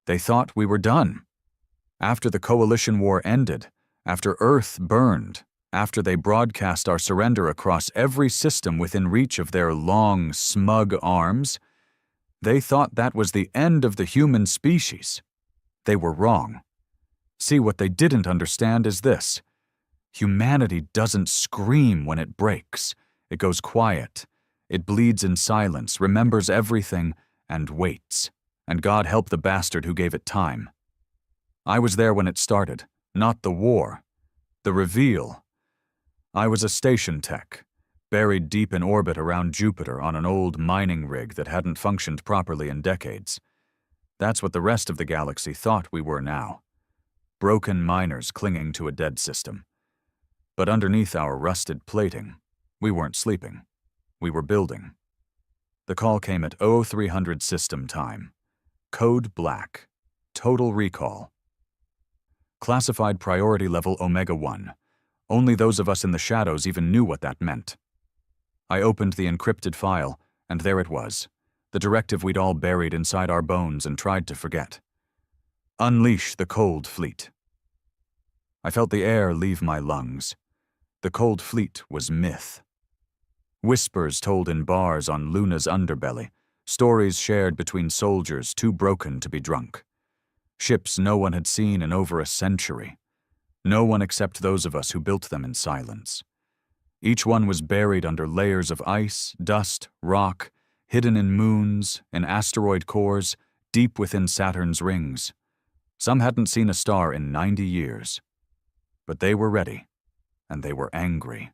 They thought we were done. After the Coalition War ended, after Earth burned, after they broadcast our surrender across every system within reach of their long, smug arms, they thought that was the end of the human species. They were wrong. See, what they didn't understand is this. Humanity doesn't scream when it breaks. It goes quiet. It bleeds in silence, remembers everything, and waits. And God help the bastard who gave it time. I was there when it started, not the war. The reveal. I was a station tech, buried deep in orbit around Jupiter on an old mining rig that hadn't functioned properly in decades. That's what the rest of the galaxy thought we were now. Broken miners clinging to a dead system. But underneath our rusted plating, we weren't sleeping. We were building. The call came at 0300 system time. Code black. Total recall. Classified priority level Omega-1. Only those of us in the shadows even knew what that meant. I opened the encrypted file, and there it was, the directive we'd all buried inside our bones and tried to forget. Unleash the Cold Fleet. I felt the air leave my lungs. The Cold Fleet was myth. Whispers told in bars on Luna's underbelly, stories shared between soldiers too broken to be drunk. Ships no one had seen in over a century. No one except those of us who built them in silence. Each one was buried under layers of ice, dust, rock, hidden in moons, in asteroid cores, deep within Saturn's rings. Some hadn't seen a star in 90 years. But they were ready, and they were angry.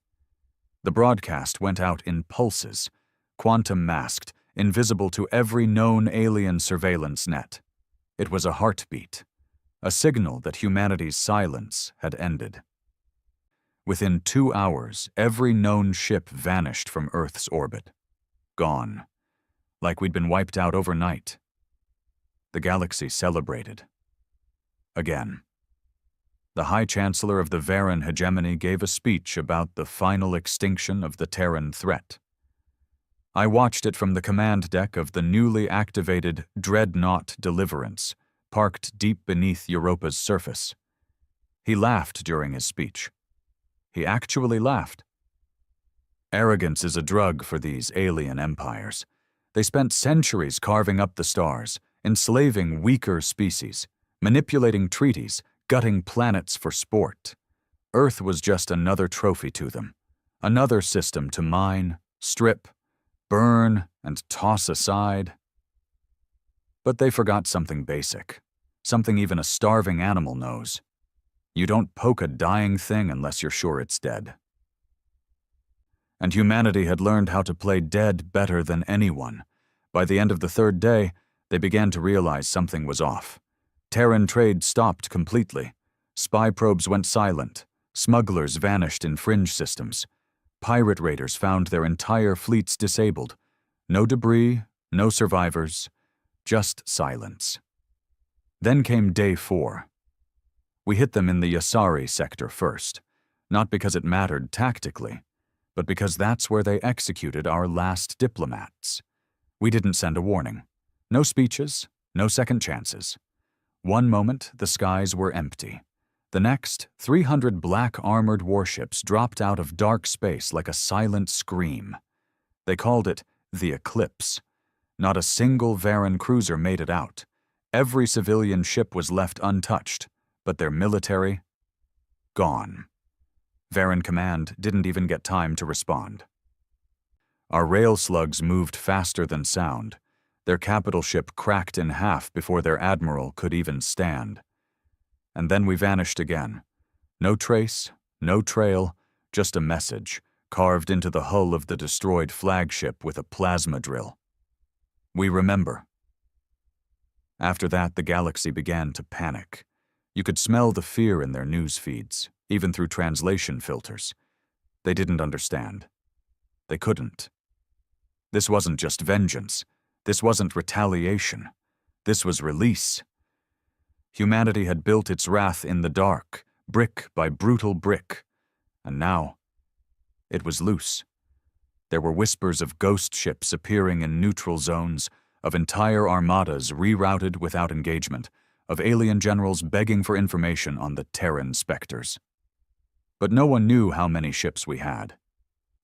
The broadcast went out in pulses, quantum-masked, invisible to every known alien surveillance net. It was a heartbeat, a signal that humanity's silence had ended. Within 2 hours, every known ship vanished from Earth's orbit. Gone. Like we'd been wiped out overnight. The galaxy celebrated. Again. The High Chancellor of the Varan hegemony gave a speech about the final extinction of the Terran threat. I watched it from the command deck of the newly activated Dreadnought Deliverance, parked deep beneath Europa's surface. He laughed during his speech. He actually laughed. Arrogance is a drug for these alien empires. They spent centuries carving up the stars, enslaving weaker species, manipulating treaties, gutting planets for sport. Earth was just another trophy to them, another system to mine, strip, burn, and toss aside. But they forgot something basic, something even a starving animal knows. You don't poke a dying thing unless you're sure it's dead. And humanity had learned how to play dead better than anyone. By the end of the third day, they began to realize something was off. Terran trade stopped completely. Spy probes went silent. Smugglers vanished in fringe systems. Pirate raiders found their entire fleets disabled. No debris, no survivors, just silence. Then came day 4. We hit them in the Yasari sector first, not because it mattered tactically, but because that's where they executed our last diplomats. We didn't send a warning. No speeches, no second chances. One moment, the skies were empty. The next, 300 black armored warships dropped out of dark space like a silent scream. They called it the Eclipse. Not a single Varan cruiser made it out. Every civilian ship was left untouched, but their military, gone. Varan Command didn't even get time to respond. Our rail slugs moved faster than sound. Their capital ship cracked in half before their admiral could even stand. And then we vanished again. No trace, no trail, just a message, carved into the hull of the destroyed flagship with a plasma drill. We remember. After that, the galaxy began to panic. You could smell the fear in their news feeds, even through translation filters. They didn't understand. They couldn't. This wasn't just vengeance. This wasn't retaliation. This was release. Humanity had built its wrath in the dark, brick by brutal brick, and now it was loose. There were whispers of ghost ships appearing in neutral zones, of entire armadas rerouted without engagement, of alien generals begging for information on the Terran specters. But no one knew how many ships we had.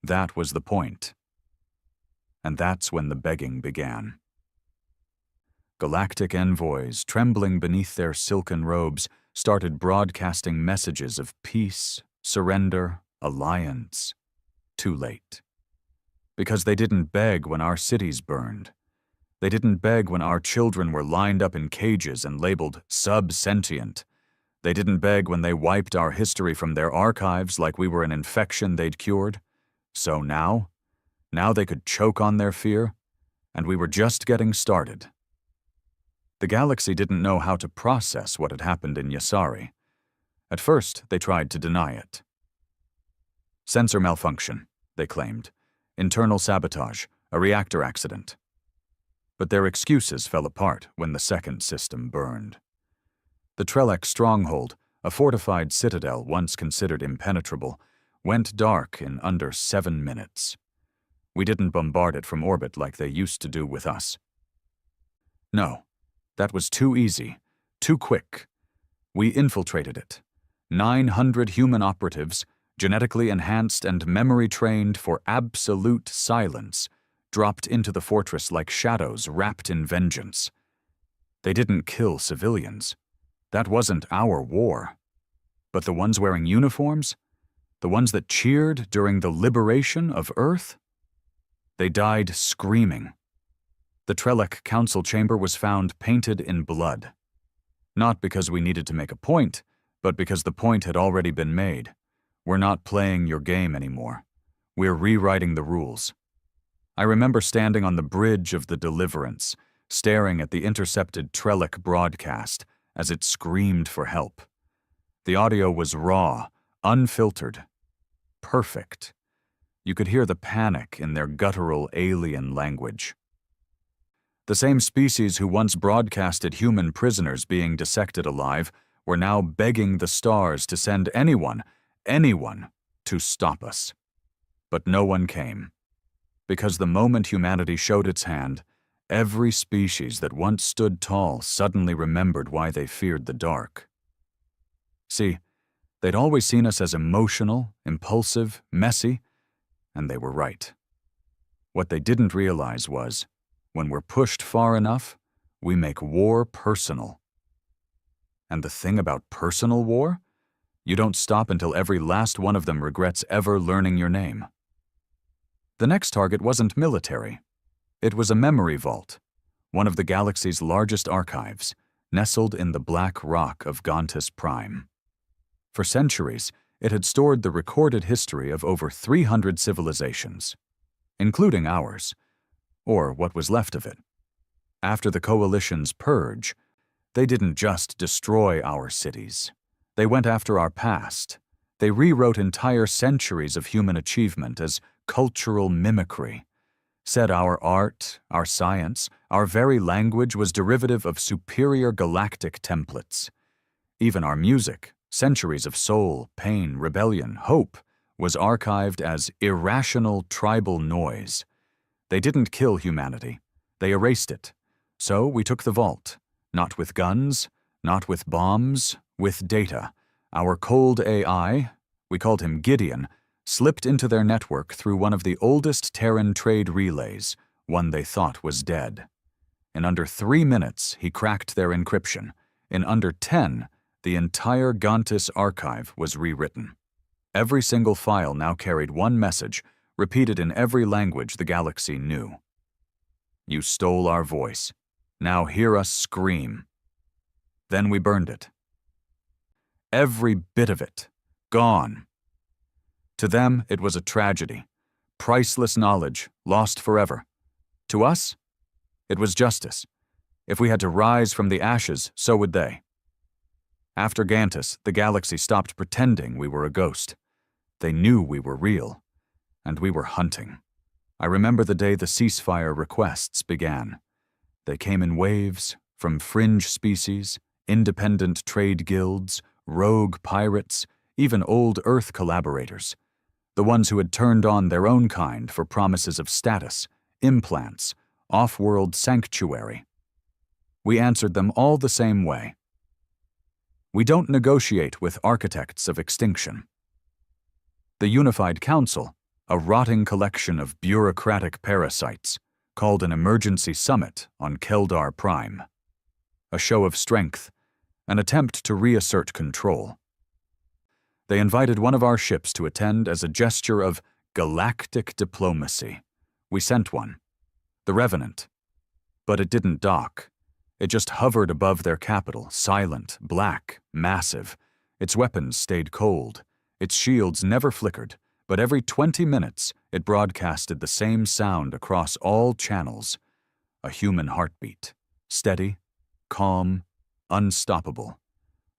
That was the point. And that's when the begging began. Galactic envoys, trembling beneath their silken robes, started broadcasting messages of peace, surrender, alliance. Too late. Because they didn't beg when our cities burned. They didn't beg when our children were lined up in cages and labeled sub-sentient. They didn't beg when they wiped our history from their archives like we were an infection they'd cured. So now they could choke on their fear, and we were just getting started. The galaxy didn't know how to process what had happened in Yasari. At first, they tried to deny it. Sensor malfunction, they claimed. Internal sabotage, a reactor accident. But their excuses fell apart when the second system burned. The Trelec stronghold, a fortified citadel once considered impenetrable, went dark in under 7 minutes. We didn't bombard it from orbit like they used to do with us. No, that was too easy, too quick. We infiltrated it. 900 human operatives, genetically enhanced and memory-trained for absolute silence, dropped into the fortress like shadows wrapped in vengeance. They didn't kill civilians. That wasn't our war. But the ones wearing uniforms? The ones that cheered during the liberation of Earth? They died screaming. The Trelec Council chamber was found painted in blood. Not because we needed to make a point, but because the point had already been made. We're not playing your game anymore. We're rewriting the rules. I remember standing on the bridge of the Deliverance, staring at the intercepted Trelec broadcast as it screamed for help. The audio was raw, unfiltered, perfect. You could hear the panic in their guttural alien language. The same species who once broadcasted human prisoners being dissected alive were now begging the stars to send anyone to stop us. But no one came. Because the moment humanity showed its hand, every species that once stood tall suddenly remembered why they feared the dark. See, they'd always seen us as emotional, impulsive, messy, and they were right. What they didn't realize was, when we're pushed far enough, we make war personal. And the thing about personal war? You don't stop until every last one of them regrets ever learning your name. The next target wasn't military. It was a memory vault, one of the galaxy's largest archives, nestled in the black rock of Gontis Prime. For centuries, it had stored the recorded history of over 300 civilizations, including ours, or what was left of it. After the Coalition's purge, they didn't just destroy our cities. They went after our past. They rewrote entire centuries of human achievement as cultural mimicry, said our art, our science, our very language was derivative of superior galactic templates. Even our music, centuries of soul, pain, rebellion, hope, was archived as irrational tribal noise. They didn't kill humanity. They erased it. So we took the vault, not with guns, not with bombs, with data. Our cold AI, we called him Gideon, slipped into their network through one of the oldest Terran trade relays, one they thought was dead. In under 3 minutes, he cracked their encryption. In under 10, the entire Gontis archive was rewritten. Every single file now carried one message, repeated in every language the galaxy knew. You stole our voice. Now hear us scream. Then we burned it. Every bit of it. Gone. To them, it was a tragedy. Priceless knowledge, lost forever. To us, it was justice. If we had to rise from the ashes, so would they. After Gantus, the galaxy stopped pretending we were a ghost. They knew we were real, and we were hunting. I remember the day the ceasefire requests began. They came in waves, from fringe species, independent trade guilds, rogue pirates, even old Earth collaborators. The ones who had turned on their own kind for promises of status, implants, off-world sanctuary. We answered them all the same way. We don't negotiate with architects of extinction. The Unified Council, a rotting collection of bureaucratic parasites, called an emergency summit on Keldar Prime. A show of strength, an attempt to reassert control. They invited one of our ships to attend as a gesture of galactic diplomacy. We sent one, the Revenant. But it didn't dock. It just hovered above their capital, silent, black, massive. Its weapons stayed cold. Its shields never flickered, but every 20 minutes it broadcasted the same sound across all channels. A human heartbeat. Steady, calm, unstoppable.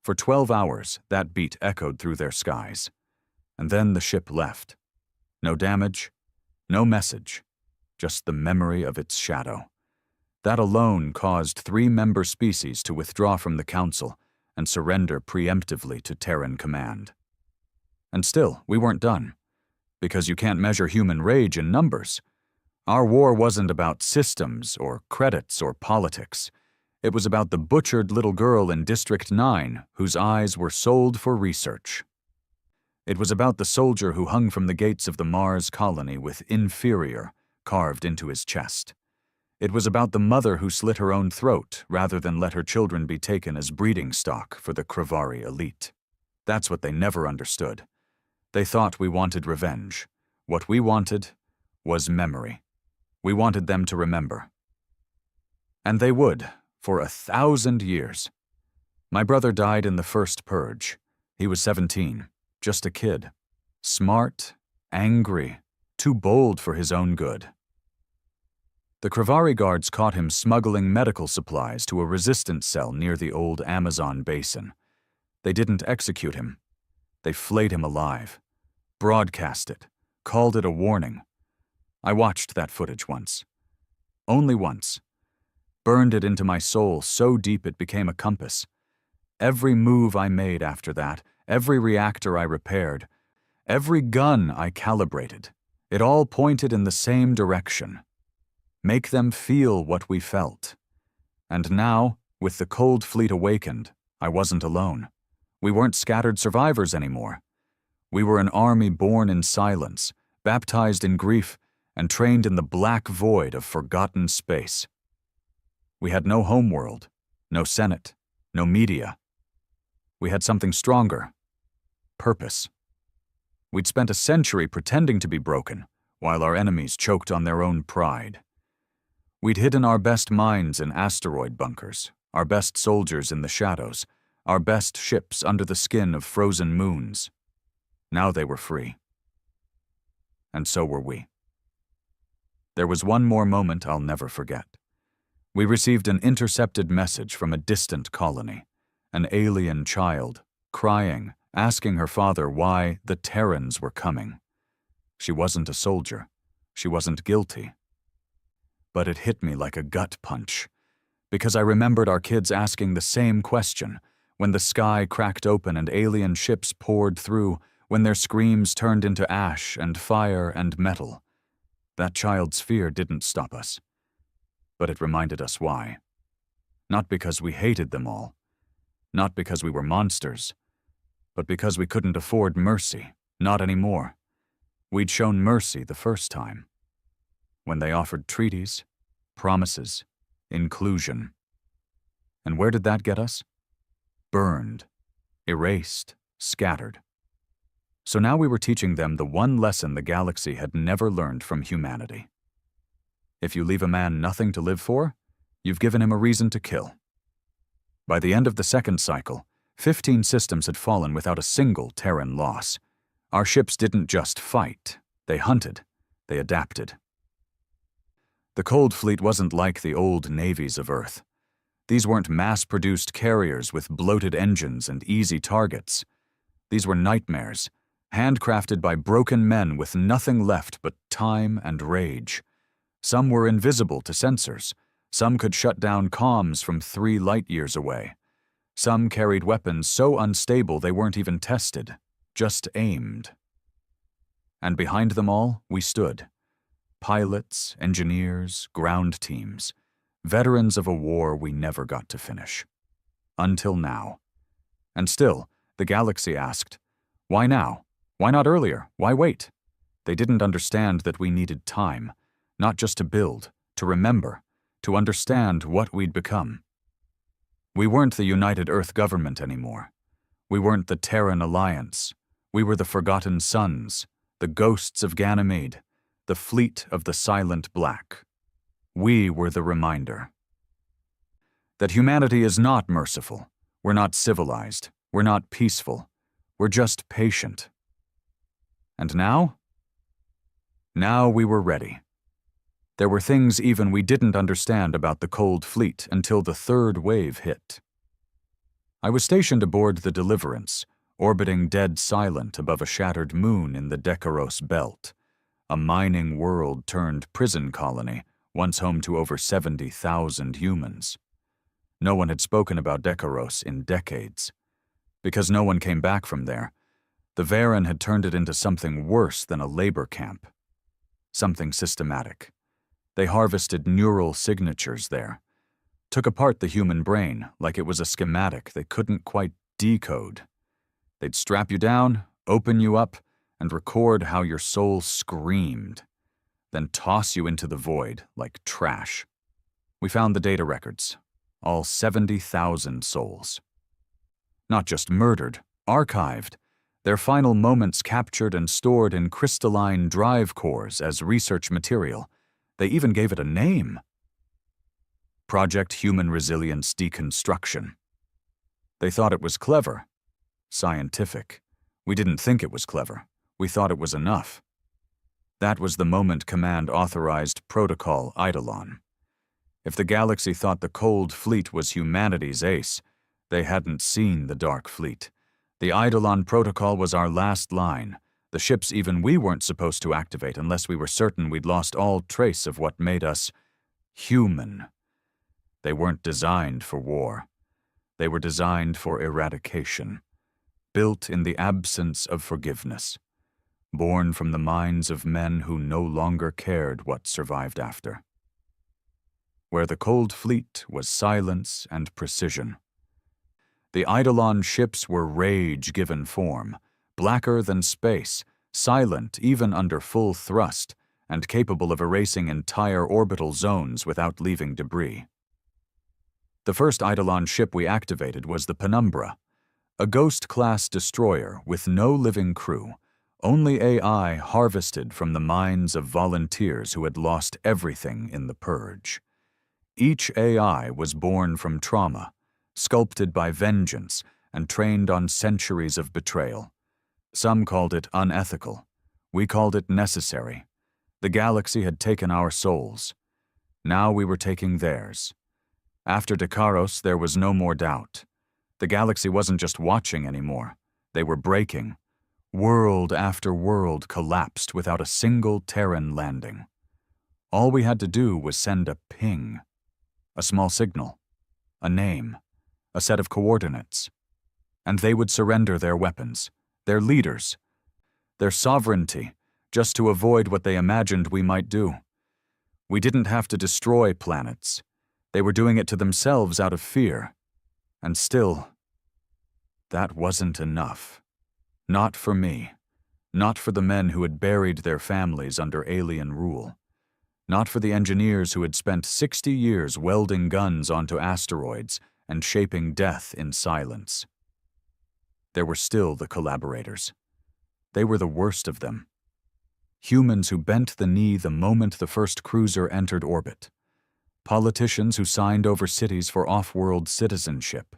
For 12 hours, that beat echoed through their skies. And then the ship left. No damage, no message, just the memory of its shadow. That alone caused 3 member species to withdraw from the Council and surrender preemptively to Terran command. And still, we weren't done, because you can't measure human rage in numbers. Our war wasn't about systems or credits or politics. It was about the butchered little girl in District 9 whose eyes were sold for research. It was about the soldier who hung from the gates of the Mars colony with inferior carved into his chest. It was about the mother who slit her own throat rather than let her children be taken as breeding stock for the Kravari elite. That's what they never understood. They thought we wanted revenge. What we wanted was memory. We wanted them to remember. And they would, for 1,000 years. My brother died in the first purge. He was 17, just a kid. Smart, angry, too bold for his own good. The Kravari guards caught him smuggling medical supplies to a resistance cell near the old Amazon basin. They didn't execute him. They flayed him alive, broadcast it, called it a warning. I watched that footage once. Only once. Burned it into my soul so deep it became a compass. Every move I made after that, every reactor I repaired, every gun I calibrated, it all pointed in the same direction. Make them feel what we felt. And now, with the cold fleet awakened, I wasn't alone. We weren't scattered survivors anymore. We were an army born in silence, baptized in grief, and trained in the black void of forgotten space. We had no homeworld, no Senate, no media. We had something stronger. Purpose. We'd spent a century pretending to be broken, while our enemies choked on their own pride. We'd hidden our best minds in asteroid bunkers, our best soldiers in the shadows, our best ships under the skin of frozen moons. Now they were free. And so were we. There was one more moment I'll never forget. We received an intercepted message from a distant colony, an alien child, crying, asking her father why the Terrans were coming. She wasn't a soldier. She wasn't guilty. But it hit me like a gut punch, because I remembered our kids asking the same question when the sky cracked open and alien ships poured through, when their screams turned into ash and fire and metal. That child's fear didn't stop us. But it reminded us why. Not because we hated them all, not because we were monsters, but because we couldn't afford mercy, not anymore. We'd shown mercy the first time, when they offered treaties, promises, inclusion. And where did that get us? Burned, erased, scattered. So now we were teaching them the one lesson the galaxy had never learned from humanity. If you leave a man nothing to live for, you've given him a reason to kill. By the end of the second cycle, 15 systems had fallen without a single Terran loss. Our ships didn't just fight, they hunted, they adapted. The Cold Fleet wasn't like the old navies of Earth. These weren't mass-produced carriers with bloated engines and easy targets. These were nightmares, handcrafted by broken men with nothing left but time and rage. Some were invisible to sensors. Some could shut down comms from 3 light-years away. Some carried weapons so unstable they weren't even tested, just aimed. And behind them all, we stood. Pilots, engineers, ground teams, veterans of a war we never got to finish. Until now. And still, the galaxy asked, why now? Why not earlier? Why wait? They didn't understand that we needed time, not just to build, to remember, to understand what we'd become. We weren't the United Earth government anymore. We weren't the Terran Alliance. We were the Forgotten Sons, the ghosts of Ganymede, the fleet of the Silent Black. We were the reminder that humanity is not merciful. We're not civilized. We're not peaceful. We're just patient. And now? Now we were ready. There were things even we didn't understand about the Cold Fleet until the third wave hit. I was stationed aboard the Deliverance, orbiting dead silent above a shattered moon in the Decaros Belt, a mining world-turned-prison colony once home to over 70,000 humans. No one had spoken about Decaros in decades. Because no one came back from there, the Varen had turned it into something worse than a labor camp. Something systematic. They harvested neural signatures there, took apart the human brain like it was a schematic they couldn't quite decode. They'd strap you down, open you up, and record how your soul screamed, then toss you into the void like trash. We found the data records, all 70,000 souls. Not just murdered, archived, their final moments captured and stored in crystalline drive cores as research material. They even gave it a name. Project Human Resilience Deconstruction. They thought it was clever. Scientific. We didn't think it was clever. We thought it was enough. That was the moment Command authorized Protocol Eidolon. If the galaxy thought the Cold Fleet was humanity's ace, they hadn't seen the Dark Fleet. The Eidolon Protocol was our last line. The ships even we weren't supposed to activate unless we were certain we'd lost all trace of what made us human. They weren't designed for war. They were designed for eradication. Built in the absence of forgiveness. Born from the minds of men who no longer cared what survived after. Where the Cold Fleet was silence and precision. The Eidolon ships were rage given form, blacker than space, silent even under full thrust, and capable of erasing entire orbital zones without leaving debris. The first Eidolon ship we activated was the Penumbra, a Ghost-class destroyer with no living crew, only AI harvested from the minds of volunteers who had lost everything in the Purge. Each AI was born from trauma, sculpted by vengeance, and trained on centuries of betrayal. Some called it unethical. We called it necessary. The galaxy had taken our souls. Now we were taking theirs. After Decaros, there was no more doubt. The galaxy wasn't just watching anymore. They were breaking. World after world collapsed without a single Terran landing. All we had to do was send a ping. A small signal. A name. A set of coordinates. And they would surrender their weapons, their leaders, their sovereignty, just to avoid what they imagined we might do. We didn't have to destroy planets. They were doing it to themselves out of fear. And still, that wasn't enough. Not for me. Not for the men who had buried their families under alien rule. Not for the engineers who had spent 60 years welding guns onto asteroids and shaping death in silence. There were still the collaborators. They were the worst of them. Humans who bent the knee the moment the first cruiser entered orbit. Politicians who signed over cities for off-world citizenship.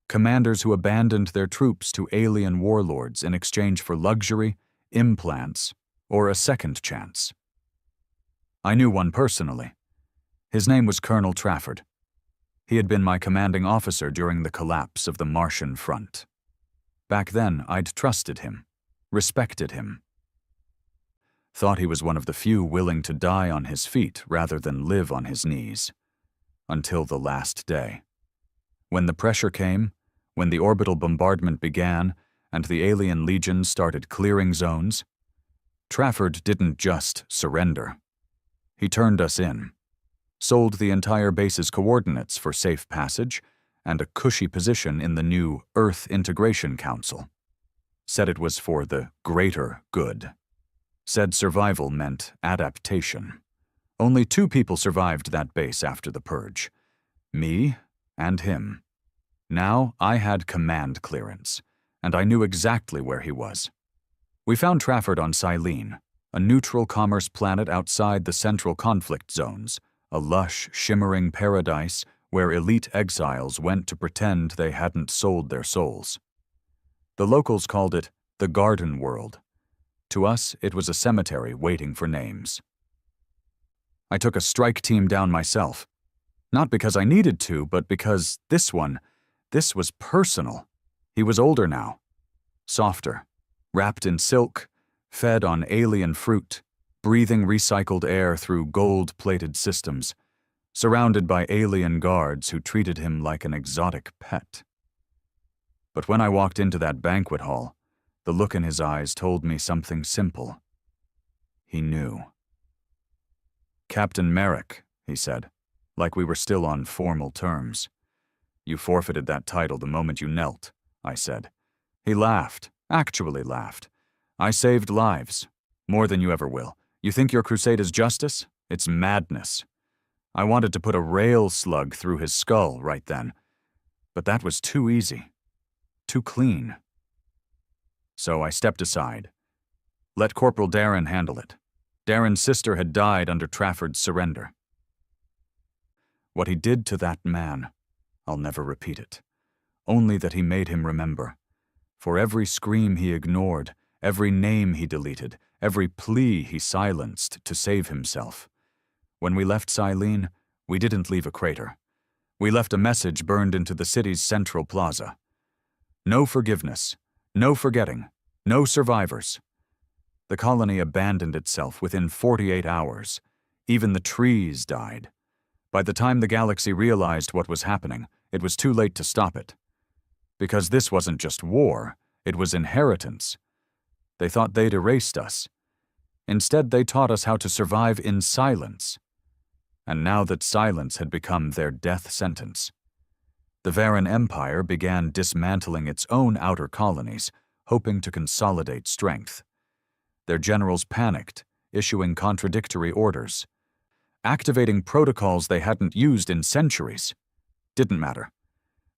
Commanders who abandoned their troops to alien warlords in exchange for luxury, implants, or a second chance. I knew one personally. His name was Colonel Trafford. He had been my commanding officer during the collapse of the Martian front. Back then, I'd trusted him, respected him. Thought he was one of the few willing to die on his feet rather than live on his knees. Until the last day. When the pressure came, when the orbital bombardment began, and the alien legions started clearing zones, Trafford didn't just surrender. He turned us in, sold the entire base's coordinates for safe passage and a cushy position in the new Earth Integration Council. Said it was for the greater good. Said survival meant adaptation. Only 2 people survived that base after the purge. Me and him. Now I had command clearance, and I knew exactly where he was. We found Trafford on Silene, a neutral commerce planet outside the central conflict zones, a lush, shimmering paradise where elite exiles went to pretend they hadn't sold their souls. The locals called it the Garden World. To us, it was a cemetery waiting for names. I took a strike team down myself. Not because I needed to, but because this was personal. He was older now. Softer. Wrapped in silk, fed on alien fruit, breathing recycled air through gold-plated systems, surrounded by alien guards who treated him like an exotic pet. But when I walked into that banquet hall, the look in his eyes told me something simple. He knew. "Captain Merrick," he said, like we were still on formal terms. "You forfeited that title the moment you knelt," I said. He laughed, actually laughed. "I saved lives, more than you ever will. You think your crusade is justice? It's madness." I wanted to put a rail slug through his skull right then, but that was too easy, too clean. So I stepped aside. Let Corporal Darren handle it. Darren's sister had died under Trafford's surrender. What he did to that man, I'll never repeat it. Only that he made him remember. For every scream he ignored, every name he deleted, every plea he silenced to save himself. When we left Silene, we didn't leave a crater. We left a message burned into the city's central plaza. No forgiveness, no forgetting, no survivors. The colony abandoned itself within 48 hours. Even the trees died. By the time the galaxy realized what was happening, it was too late to stop it. Because this wasn't just war, it was inheritance. They thought they'd erased us. Instead, they taught us how to survive in silence. And now that silence had become their death sentence, the Varan Empire began dismantling its own outer colonies, hoping to consolidate strength. Their generals panicked, issuing contradictory orders, activating protocols they hadn't used in centuries. Didn't matter.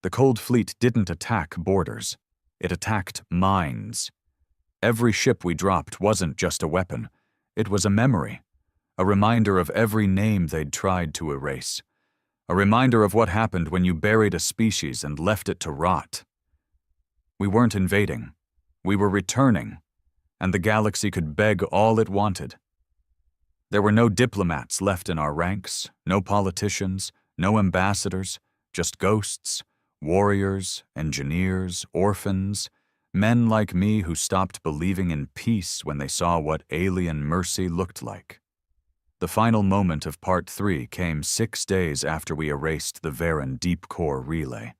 The Cold Fleet didn't attack borders. It attacked minds. Every ship we dropped wasn't just a weapon. It was a memory, a reminder of every name they'd tried to erase, a reminder of what happened when you buried a species and left it to rot. We weren't invading. We were returning, and the galaxy could beg all it wanted. There were no diplomats left in our ranks, no politicians, no ambassadors, just ghosts, warriors, engineers, orphans, men like me who stopped believing in peace when they saw what alien mercy looked like. The final moment of Part 3 came 6 days after we erased the Varan Deep Core relay.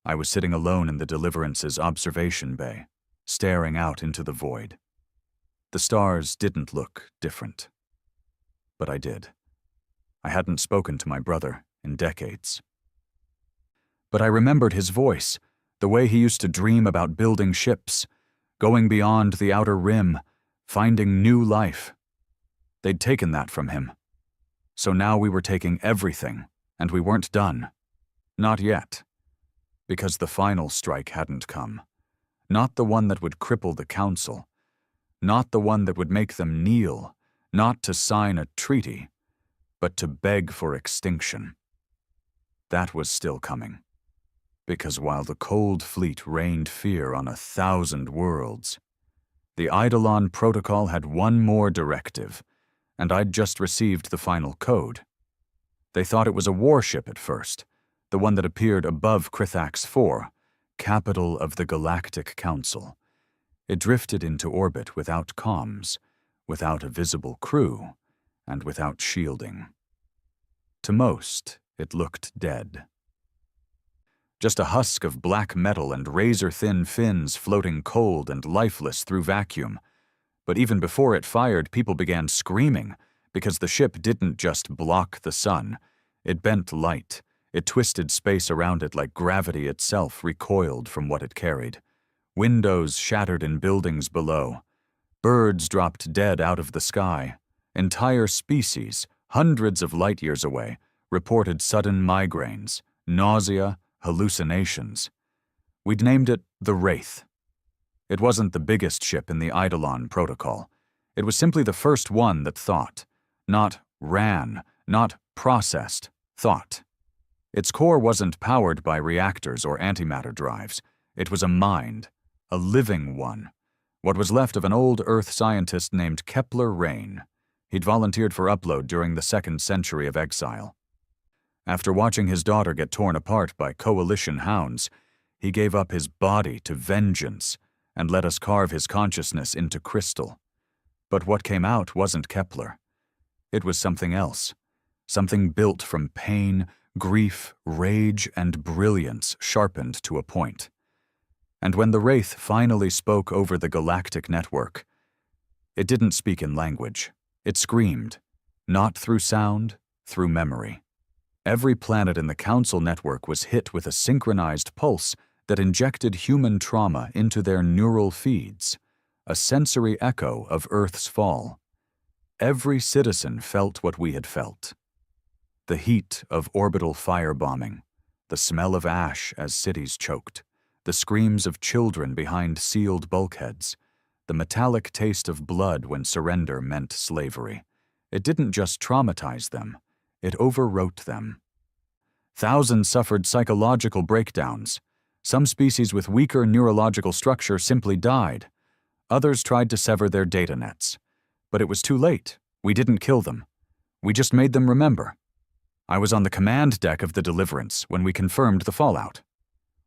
I was sitting alone in the Deliverance's observation bay, staring out into the void. The stars didn't look different. But I did. I hadn't spoken to my brother in decades. But I remembered his voice, the way he used to dream about building ships, going beyond the outer rim, finding new life. They'd taken that from him. So now we were taking everything, and we weren't done. Not yet. Because the final strike hadn't come. Not the one that would cripple the Council. Not the one that would make them kneel, not to sign a treaty, but to beg for extinction. That was still coming. Because while the Cold Fleet rained fear on 1,000 worlds, the Eidolon Protocol had one more directive, and I'd just received the final code. They thought it was a warship at first, the one that appeared above Krithax 4, capital of the Galactic Council. It drifted into orbit without comms, without a visible crew, and without shielding. To most, it looked dead. Just a husk of black metal and razor-thin fins floating cold and lifeless through vacuum. But even before it fired, people began screaming, Because the ship didn't just block the sun, it bent light. It twisted space around it like gravity itself recoiled from what it carried. Windows shattered in buildings below. Birds dropped dead out of the sky. Entire species, hundreds of light years away, reported sudden migraines, nausea, hallucinations. We'd named it the Wraith. It wasn't the biggest ship in the Eidolon protocol. It was simply the first one that thought. Not ran, not processed, thought. Its core wasn't powered by reactors or antimatter drives. It was a mind, a living one. What was left of an old Earth scientist named Kepler Rain. He'd volunteered for upload during the second century of exile. After watching his daughter get torn apart by coalition hounds, he gave up his body to vengeance and let us carve his consciousness into crystal. But what came out wasn't Kepler. It was something else. Something built from pain, grief, rage, and brilliance sharpened to a point. And when the Wraith finally spoke over the galactic network, it didn't speak in language. It screamed, not through sound, through memory. Every planet in the Council network was hit with a synchronized pulse that injected human trauma into their neural feeds, a sensory echo of Earth's fall. Every citizen felt what we had felt. The heat of orbital firebombing, the smell of ash as cities choked, the screams of children behind sealed bulkheads, the metallic taste of blood when surrender meant slavery. It didn't just traumatize them, it overwrote them. Thousands suffered psychological breakdowns. Some species with weaker neurological structure simply died. Others tried to sever their data nets. But it was too late. We didn't kill them. We just made them remember. I was on the command deck of the Deliverance when we confirmed the fallout.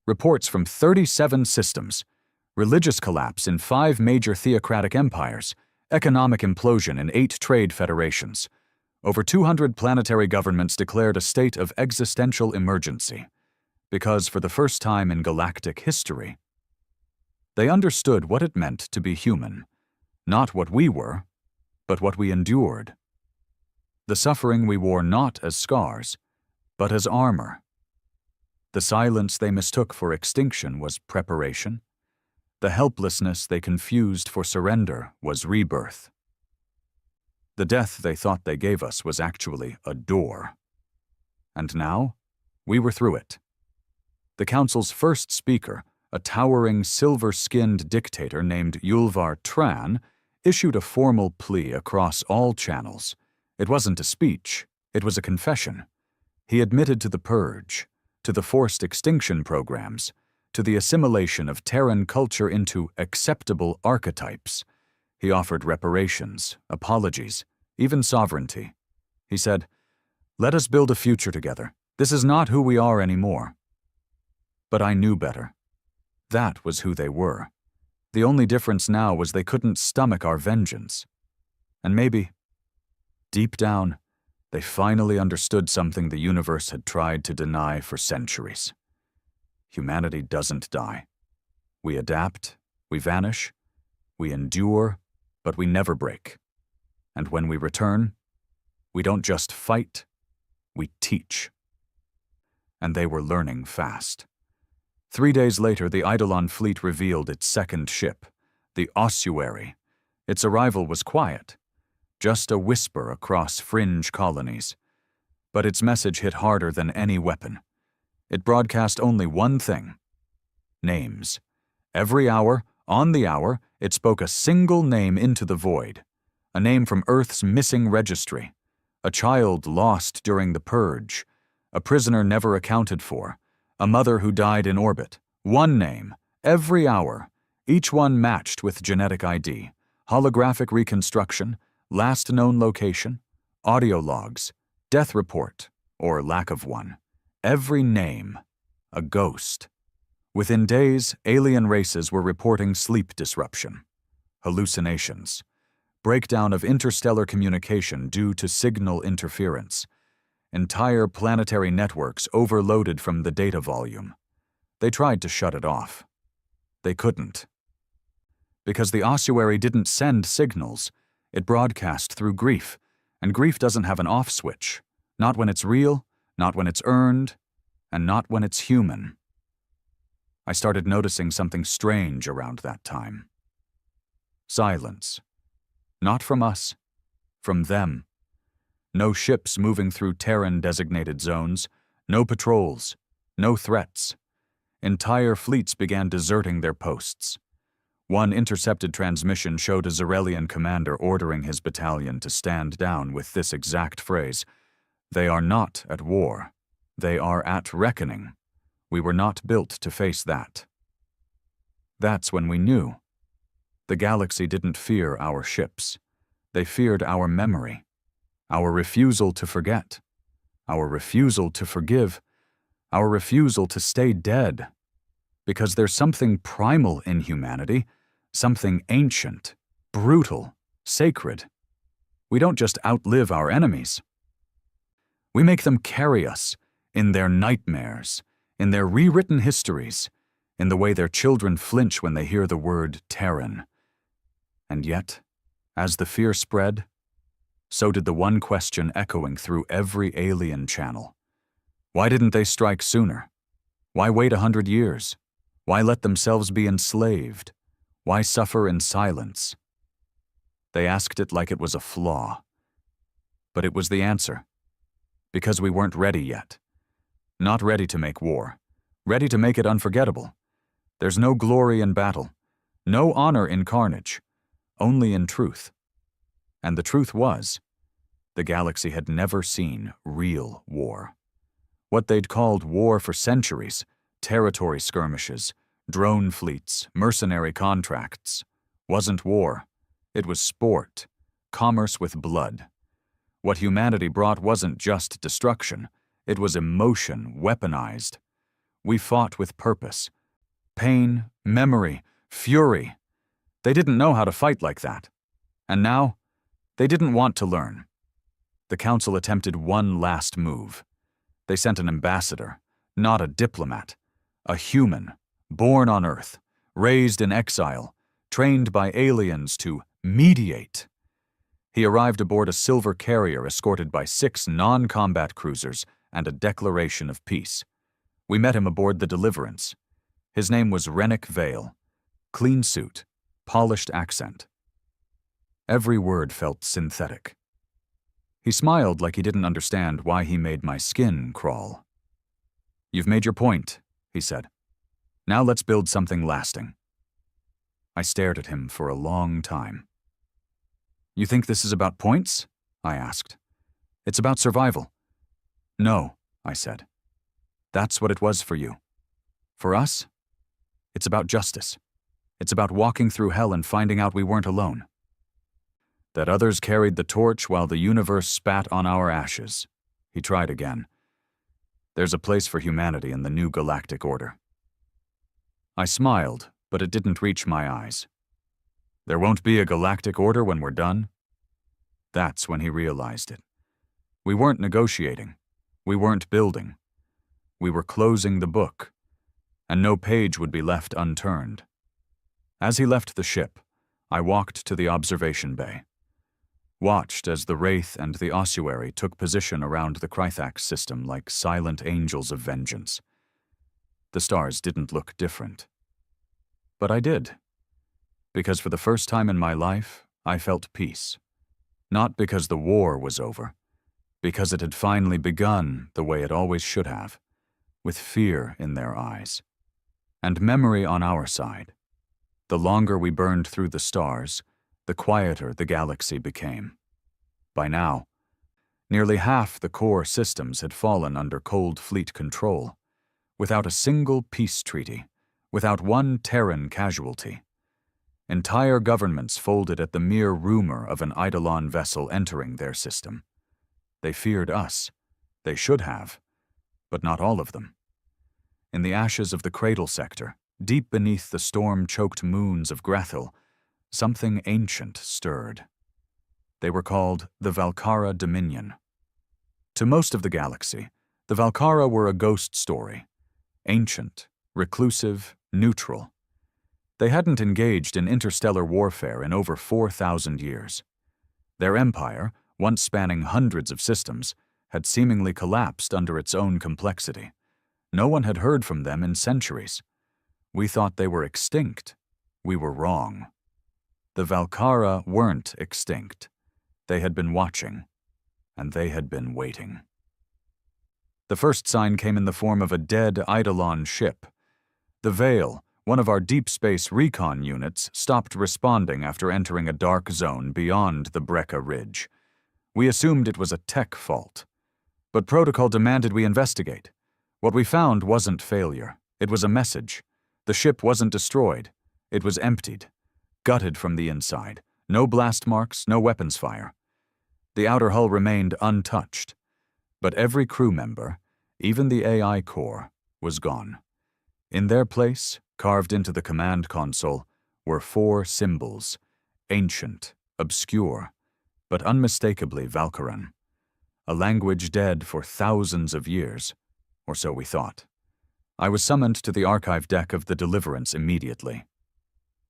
Reports from 37 systems, religious collapse in 5 major theocratic empires, economic implosion in 8 trade federations. Over 200 planetary governments declared a state of existential emergency, because for the first time in galactic history, they understood what it meant to be human, not what we were, but what we endured. The suffering we wore not as scars, but as armor. The silence they mistook for extinction was preparation. The helplessness they confused for surrender was rebirth. The death they thought they gave us was actually a door. And now, we were through it. The Council's first speaker, a towering silver-skinned dictator named Yulvar Tran, issued a formal plea across all channels. It wasn't a speech, it was a confession. He admitted to the purge, to the forced extinction programs, to the assimilation of Terran culture into acceptable archetypes. He offered reparations, apologies, even sovereignty. He said, "Let us build a future together. This is not who we are anymore." But I knew better. That was who they were. The only difference now was they couldn't stomach our vengeance. And maybe, deep down, they finally understood something the universe had tried to deny for centuries. Humanity doesn't die. We adapt, we vanish, we endure, but we never break. And when we return, we don't just fight, we teach. And they were learning fast. 3 days later, the Eidolon fleet revealed its second ship, the Ossuary. Its arrival was quiet, just a whisper across fringe colonies. But its message hit harder than any weapon. It broadcast only one thing: names. Every hour, on the hour, it spoke a single name into the void. A name from Earth's missing registry. A child lost during the purge. A prisoner never accounted for. A mother who died in orbit. One name, every hour, each one matched with genetic ID, holographic reconstruction, last known location, audio logs, death report, or lack of one. Every name, a ghost. Within days, alien races were reporting sleep disruption, hallucinations, breakdown of interstellar communication due to signal interference. Entire planetary networks overloaded from the data volume. They tried to shut it off. They couldn't. Because the ossuary didn't send signals, it broadcast through grief, And grief doesn't have an off switch. Not when it's real, not when it's earned, and not when it's human. I started noticing something strange around that time. Silence. Not from us, from them. No ships moving through Terran-designated zones, no patrols, no threats. Entire fleets began deserting their posts. One intercepted transmission showed a Zarelian commander ordering his battalion to stand down with this exact phrase: "They are not at war. They are at reckoning. We were not built to face that." That's when we knew. The galaxy didn't fear our ships. They feared our memory, our refusal to forget, our refusal to forgive, our refusal to stay dead. Because there's something primal in humanity, something ancient, brutal, sacred. We don't just outlive our enemies. We make them carry us in their nightmares, in their rewritten histories, in the way their children flinch when they hear the word Terran. And yet, as the fear spread, so did the one question echoing through every alien channel. Why didn't they strike sooner? Why wait 100 years? Why let themselves be enslaved? Why suffer in silence? They asked it like it was a flaw. But it was the answer. Because we weren't ready yet. Not ready to make war. Ready to make it unforgettable. There's no glory in battle. No honor in carnage. Only in truth. And the truth was, the galaxy had never seen real war. What they'd called war for centuries, territory skirmishes, drone fleets, mercenary contracts, wasn't war. It was sport, commerce with blood. What humanity brought wasn't just destruction, it was emotion weaponized. We fought with purpose. Pain, memory, fury. They didn't know how to fight like that. And now, they didn't want to learn. The Council attempted one last move. They sent an ambassador, not a diplomat, a human, born on Earth, raised in exile, trained by aliens to mediate. He arrived aboard a silver carrier escorted by 6 non-combat cruisers and a declaration of peace. We met him aboard the Deliverance. His name was Rennick Vale. Clean suit, polished accent. Every word felt synthetic. He smiled like he didn't understand why he made my skin crawl. "You've made your point," he said. "Now let's build something lasting." I stared at him for a long time. "You think this is about points?" I asked. "It's about survival." "No," I said. "That's what it was for you. For us, it's about justice. It's about walking through hell and finding out we weren't alone. That others carried the torch while the universe spat on our ashes." He tried again. "There's a place for humanity in the new galactic order." I smiled, but it didn't reach my eyes. "There won't be a galactic order when we're done?" That's when he realized it. We weren't negotiating. We weren't building. We were closing the book, and no page would be left unturned. As he left the ship, I walked to the observation bay. Watched as the Wraith and the Ossuary took position around the Krythax system like silent angels of vengeance. The stars didn't look different. But I did. Because for the first time in my life, I felt peace. Not because the war was over. Because it had finally begun the way it always should have, with fear in their eyes. And memory on our side. The longer we burned through the stars, the quieter the galaxy became. By now, nearly half the core systems had fallen under Cold Fleet control, without a single peace treaty, without one Terran casualty. Entire governments folded at the mere rumor of an Eidolon vessel entering their system. They feared us. They should have, but not all of them. In the ashes of the Cradle sector, deep beneath the storm-choked moons of Grathil, something ancient stirred. They were called the Valkara Dominion. To most of the galaxy, the Valkara were a ghost story. Ancient, reclusive, neutral. They hadn't engaged in interstellar warfare in over 4,000 years. Their empire, once spanning hundreds of systems, had seemingly collapsed under its own complexity. No one had heard from them in centuries. We thought they were extinct. We were wrong. The Valkara weren't extinct. They had been watching, and they had been waiting. The first sign came in the form of a dead Eidolon ship. The Veil, one of our deep space recon units, stopped responding after entering a dark zone beyond the Brecca Ridge. We assumed it was a tech fault. But protocol demanded we investigate. What we found wasn't failure. It was a message. The ship wasn't destroyed. It was emptied, gutted from the inside. No blast marks, no weapons fire. The outer hull remained untouched. But every crew member, even the AI core, was gone. In their place, carved into the command console, were 4 symbols, ancient, obscure, but unmistakably Valkyran. A language dead for thousands of years, or so we thought. I was summoned to the archive deck of the Deliverance immediately.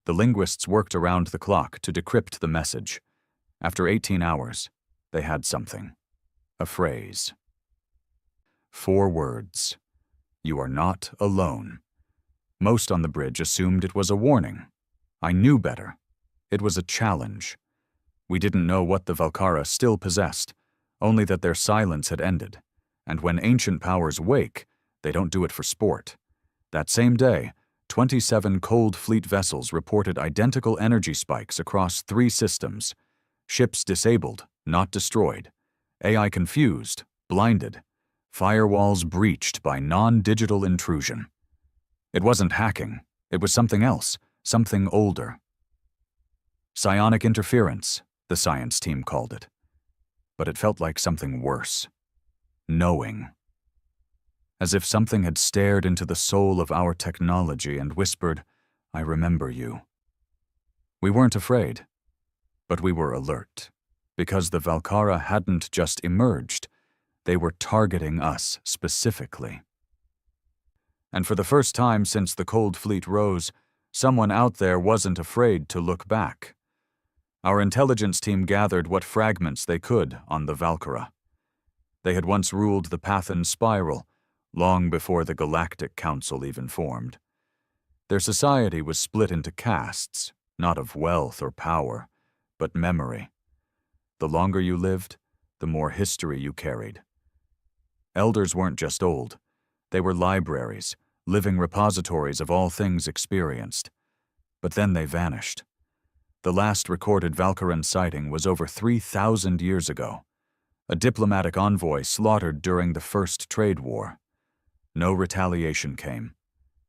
The linguists worked around the clock to decrypt the message. After 18 hours, they had something. A phrase. 4 words. You are not alone. Most on the bridge assumed it was a warning. I knew better. It was a challenge. We didn't know what the Valkara still possessed, only that their silence had ended. And when ancient powers wake, they don't do it for sport. That same day, 27 Cold Fleet vessels reported identical energy spikes across 3 systems. Ships disabled, not destroyed. AI confused, blinded. Firewalls breached by non-digital intrusion. It wasn't hacking. It was something else, something older. Psionic interference, the science team called it. But it felt like something worse. Knowing. As if something had stared into the soul of our technology and whispered, I remember you. We weren't afraid, but we were alert, because the Valkara hadn't just emerged. They were targeting us specifically. And for the first time since the Cold Fleet rose, someone out there wasn't afraid to look back. Our intelligence team gathered what fragments they could on the Valkara. They had once ruled the Pathan Spiral, long before the Galactic Council even formed. Their society was split into castes, not of wealth or power, but memory. The longer you lived, the more history you carried. Elders weren't just old. They were libraries, living repositories of all things experienced. But then they vanished. The last recorded Valkyran sighting was over 3,000 years ago. A diplomatic envoy slaughtered during the First Trade War. No retaliation came.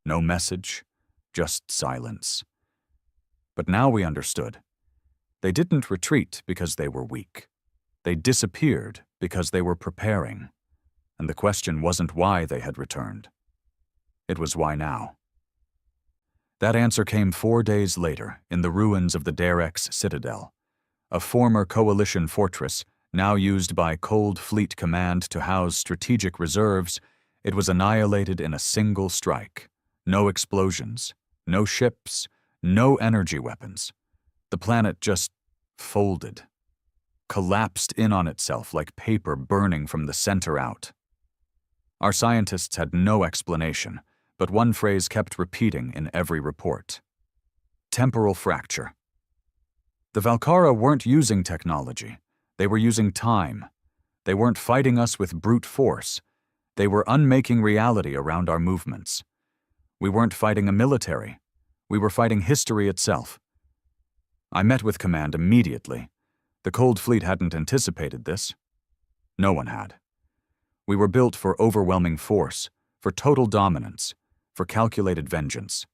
No message, just silence. But now we understood. They didn't retreat because they were weak. They disappeared because they were preparing. And the question wasn't why they had returned. It was why now. That answer came 4 days later in the ruins of the Darex Citadel, a former coalition fortress now used by Cold Fleet Command to house strategic reserves. It was annihilated in a single strike. No explosions, no ships, no energy weapons. The planet just folded, collapsed in on itself like paper burning from the center out. Our scientists had no explanation, but one phrase kept repeating in every report. Temporal fracture. The Valkara weren't using technology. They were using time. They weren't fighting us with brute force. They were unmaking reality around our movements. We weren't fighting a military. We were fighting history itself. I met with command immediately. The Cold Fleet hadn't anticipated this. No one had. We were built for overwhelming force, for total dominance, for calculated vengeance.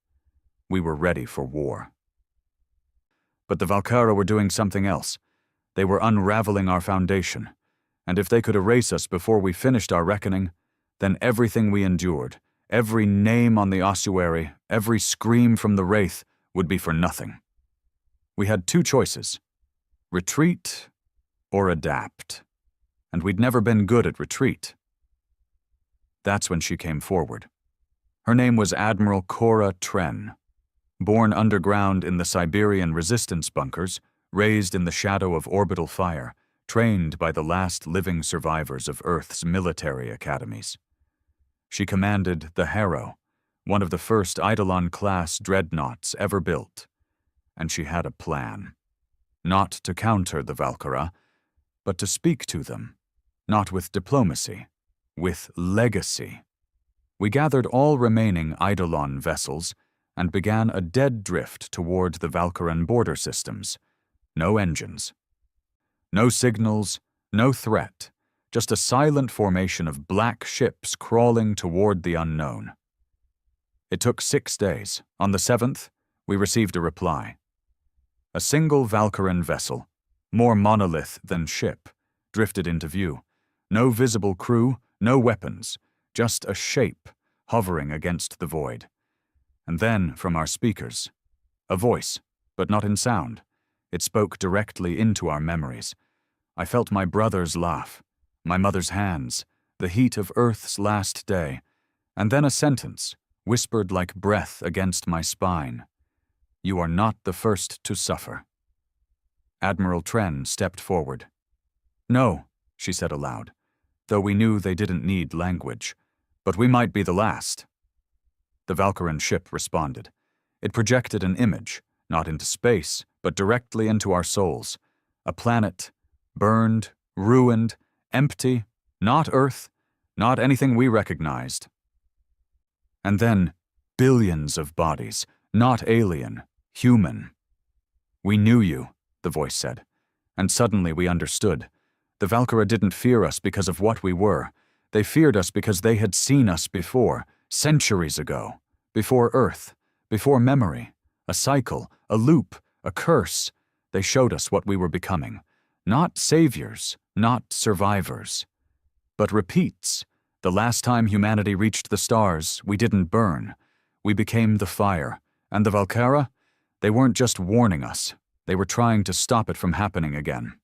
We were ready for war. But the Valkara were doing something else. They were unraveling our foundation, and if they could erase us before we finished our reckoning, then everything we endured, every name on the ossuary, every scream from the Wraith would be for nothing. We had 2 choices: retreat or adapt, and we'd never been good at retreat. That's when she came forward. Her name was Admiral Cora Tren. Born underground in the Siberian resistance bunkers, raised in the shadow of orbital fire, trained by the last living survivors of Earth's military academies. She commanded the Harrow, one of the first Eidolon-class dreadnoughts ever built, and she had a plan. Not to counter the Valkyra, but to speak to them, not with diplomacy, with legacy. We gathered all remaining Eidolon vessels and began a dead drift toward the Valkyran border systems. No engines. No signals, no threat, just a silent formation of black ships crawling toward the unknown. It took 6 days. On the 7th, we received a reply. A single Valkyran vessel, more monolith than ship, drifted into view. No visible crew, no weapons, just a shape hovering against the void. And then, from our speakers, a voice, but not in sound. It spoke directly into our memories. I felt my brother's laugh, my mother's hands, the heat of Earth's last day, and then a sentence, whispered like breath against my spine. You are not the first to suffer. Admiral Tren stepped forward. No, she said aloud, though we knew they didn't need language, but we might be the last. The Valkyran ship responded. It projected an image, not into space, but directly into our souls. A planet, burned, ruined, empty, not Earth, not anything we recognized. And then, billions of bodies, not alien, human. We knew you, the voice said, and suddenly we understood. The Valkyra didn't fear us because of what we were. They feared us because they had seen us before, centuries ago, before Earth, before memory, a cycle, a loop, a curse. They showed us what we were becoming. Not saviors, not survivors, but repeats. The last time humanity reached the stars, we didn't burn. We became the fire. And the Valkyra? They weren't just warning us. They were trying to stop it from happening again.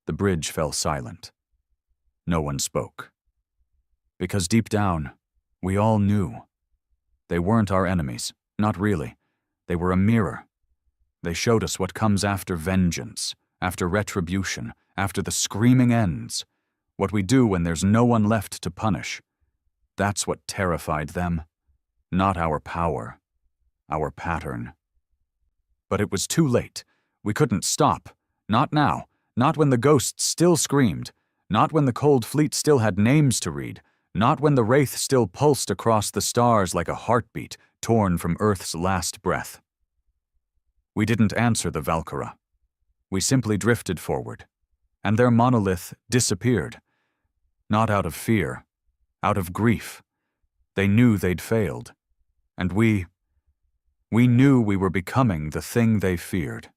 The bridge fell silent. No one spoke. Because deep down, we all knew. They weren't our enemies, not really. They were a mirror. They showed us what comes after vengeance, after retribution, after the screaming ends. What we do when there's no one left to punish. That's what terrified them. Not our power, our pattern. But it was too late. We couldn't stop. Not now. Not when the ghosts still screamed. Not when the cold fleet still had names to read. Not when the wraith still pulsed across the stars like a heartbeat torn from Earth's last breath. We didn't answer the Valkyra. We simply drifted forward, and their monolith disappeared. Not out of fear, out of grief. They knew they'd failed, and we knew we were becoming the thing they feared.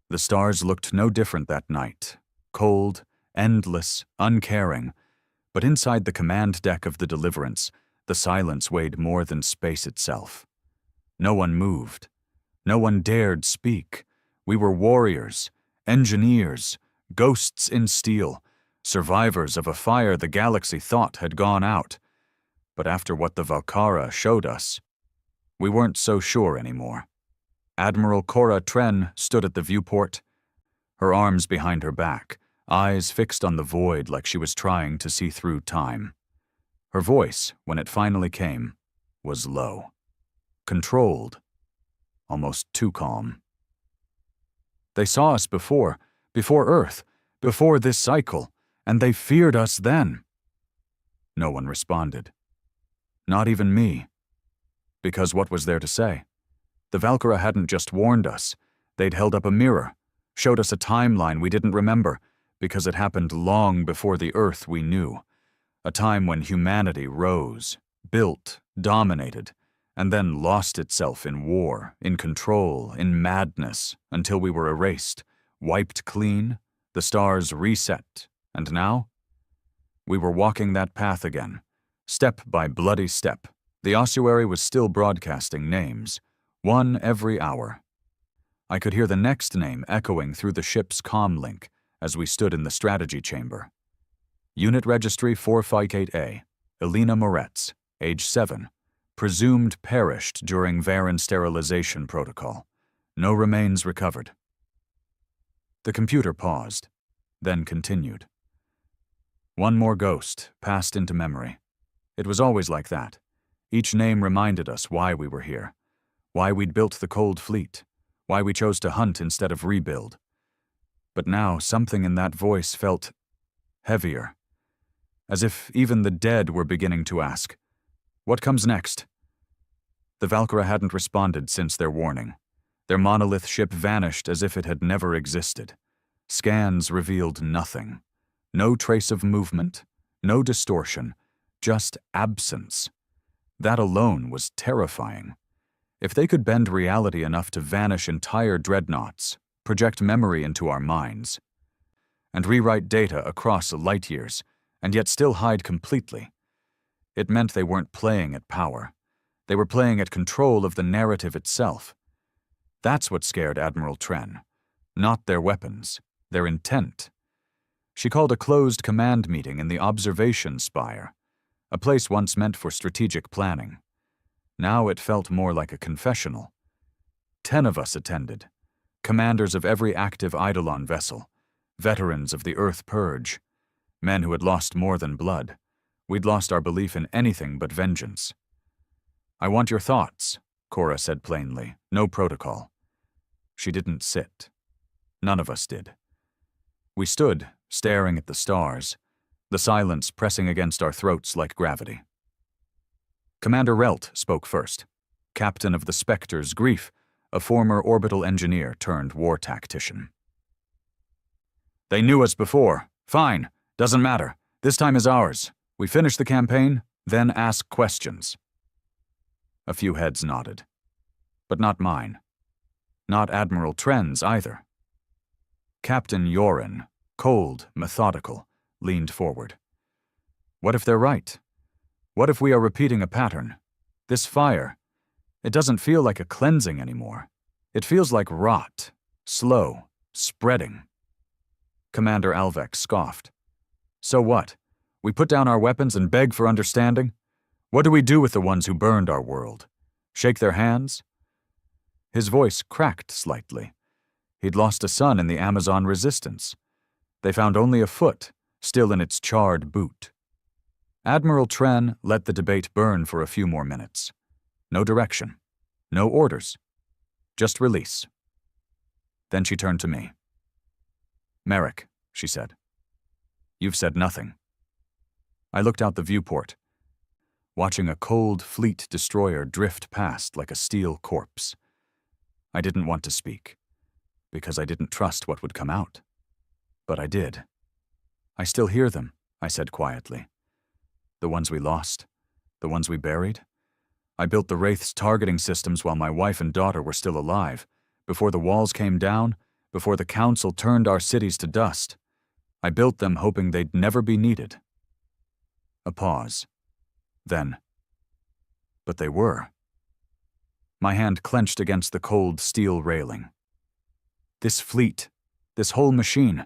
The stars looked no different that night, cold, endless, uncaring, but inside the command deck of the Deliverance, the silence weighed more than space itself. No one moved. No one dared speak. We were warriors, engineers, ghosts in steel, survivors of a fire the galaxy thought had gone out. But after what the Valkyra showed us, we weren't so sure anymore. Admiral Cora Tren stood at the viewport, her arms behind her back, eyes fixed on the void like she was trying to see through time. Her voice, when it finally came, was low, controlled, almost too calm. They saw us before Earth, before this cycle, and they feared us then. No one responded. Not even me. Because what was there to say? The Valkyra hadn't just warned us. They'd held up a mirror, showed us a timeline we didn't remember, because it happened long before the Earth we knew. A time when humanity rose, built, dominated, and then lost itself in war, in control, in madness, until we were erased, wiped clean, the stars reset, and now? We were walking that path again, step by bloody step. The ossuary was still broadcasting names, one every hour. I could hear the next name echoing through the ship's comm link as we stood in the strategy chamber. Unit Registry 458A, Elena Moretz, age 7, presumed perished during Varen sterilization protocol. No remains recovered. The computer paused, then continued. One more ghost passed into memory. It was always like that. Each name reminded us why we were here, why we'd built the Cold Fleet, why we chose to hunt instead of rebuild. But now something in that voice felt heavier, as if even the dead were beginning to ask, "What comes next?" The Valkyra hadn't responded since their warning. Their monolith ship vanished as if it had never existed. Scans revealed nothing. No trace of movement, no distortion, just absence. That alone was terrifying. If they could bend reality enough to vanish entire dreadnoughts, project memory into our minds, and rewrite data across light years, and yet still hide completely, it meant they weren't playing at power. They were playing at control of the narrative itself. That's what scared Admiral Tren. Not their weapons, their intent. She called a closed command meeting in the observation spire, a place once meant for strategic planning. Now it felt more like a confessional. 10 of us attended, commanders of every active Eidolon vessel, veterans of the Earth Purge, men who had lost more than blood. We'd lost our belief in anything but vengeance. "I want your thoughts," Cora said plainly, no protocol. She didn't sit. None of us did. We stood, staring at the stars, the silence pressing against our throats like gravity. Commander Relt spoke first, captain of the Spectre's Grief, a former orbital engineer turned war tactician. "They knew us before. Fine, doesn't matter. This time is ours. We finish the campaign, then ask questions." A few heads nodded. But not mine. Not Admiral Tren's either. Captain Yoren, cold, methodical, leaned forward. "What if they're right? What if we are repeating a pattern? This fire, it doesn't feel like a cleansing anymore. It feels like rot, slow, spreading." Commander Alvek scoffed. "So what? We put down our weapons and beg for understanding? What do we do with the ones who burned our world? Shake their hands?" His voice cracked slightly. He'd lost a son in the Amazon resistance. They found only a foot, still in its charred boot. Admiral Tren let the debate burn for a few more minutes. No direction. No orders. Just release. Then she turned to me. "Merrick," she said. "You've said nothing." I looked out the viewport, watching a cold fleet destroyer drift past like a steel corpse. I didn't want to speak, because I didn't trust what would come out. But I did. "I still hear them," I said quietly. "The ones we lost, the ones we buried. I built the Wraith's targeting systems while my wife and daughter were still alive, before the walls came down, before the Council turned our cities to dust. I built them hoping they'd never be needed." A pause. Then, "But they were." My hand clenched against the cold steel railing. This fleet, this whole machine,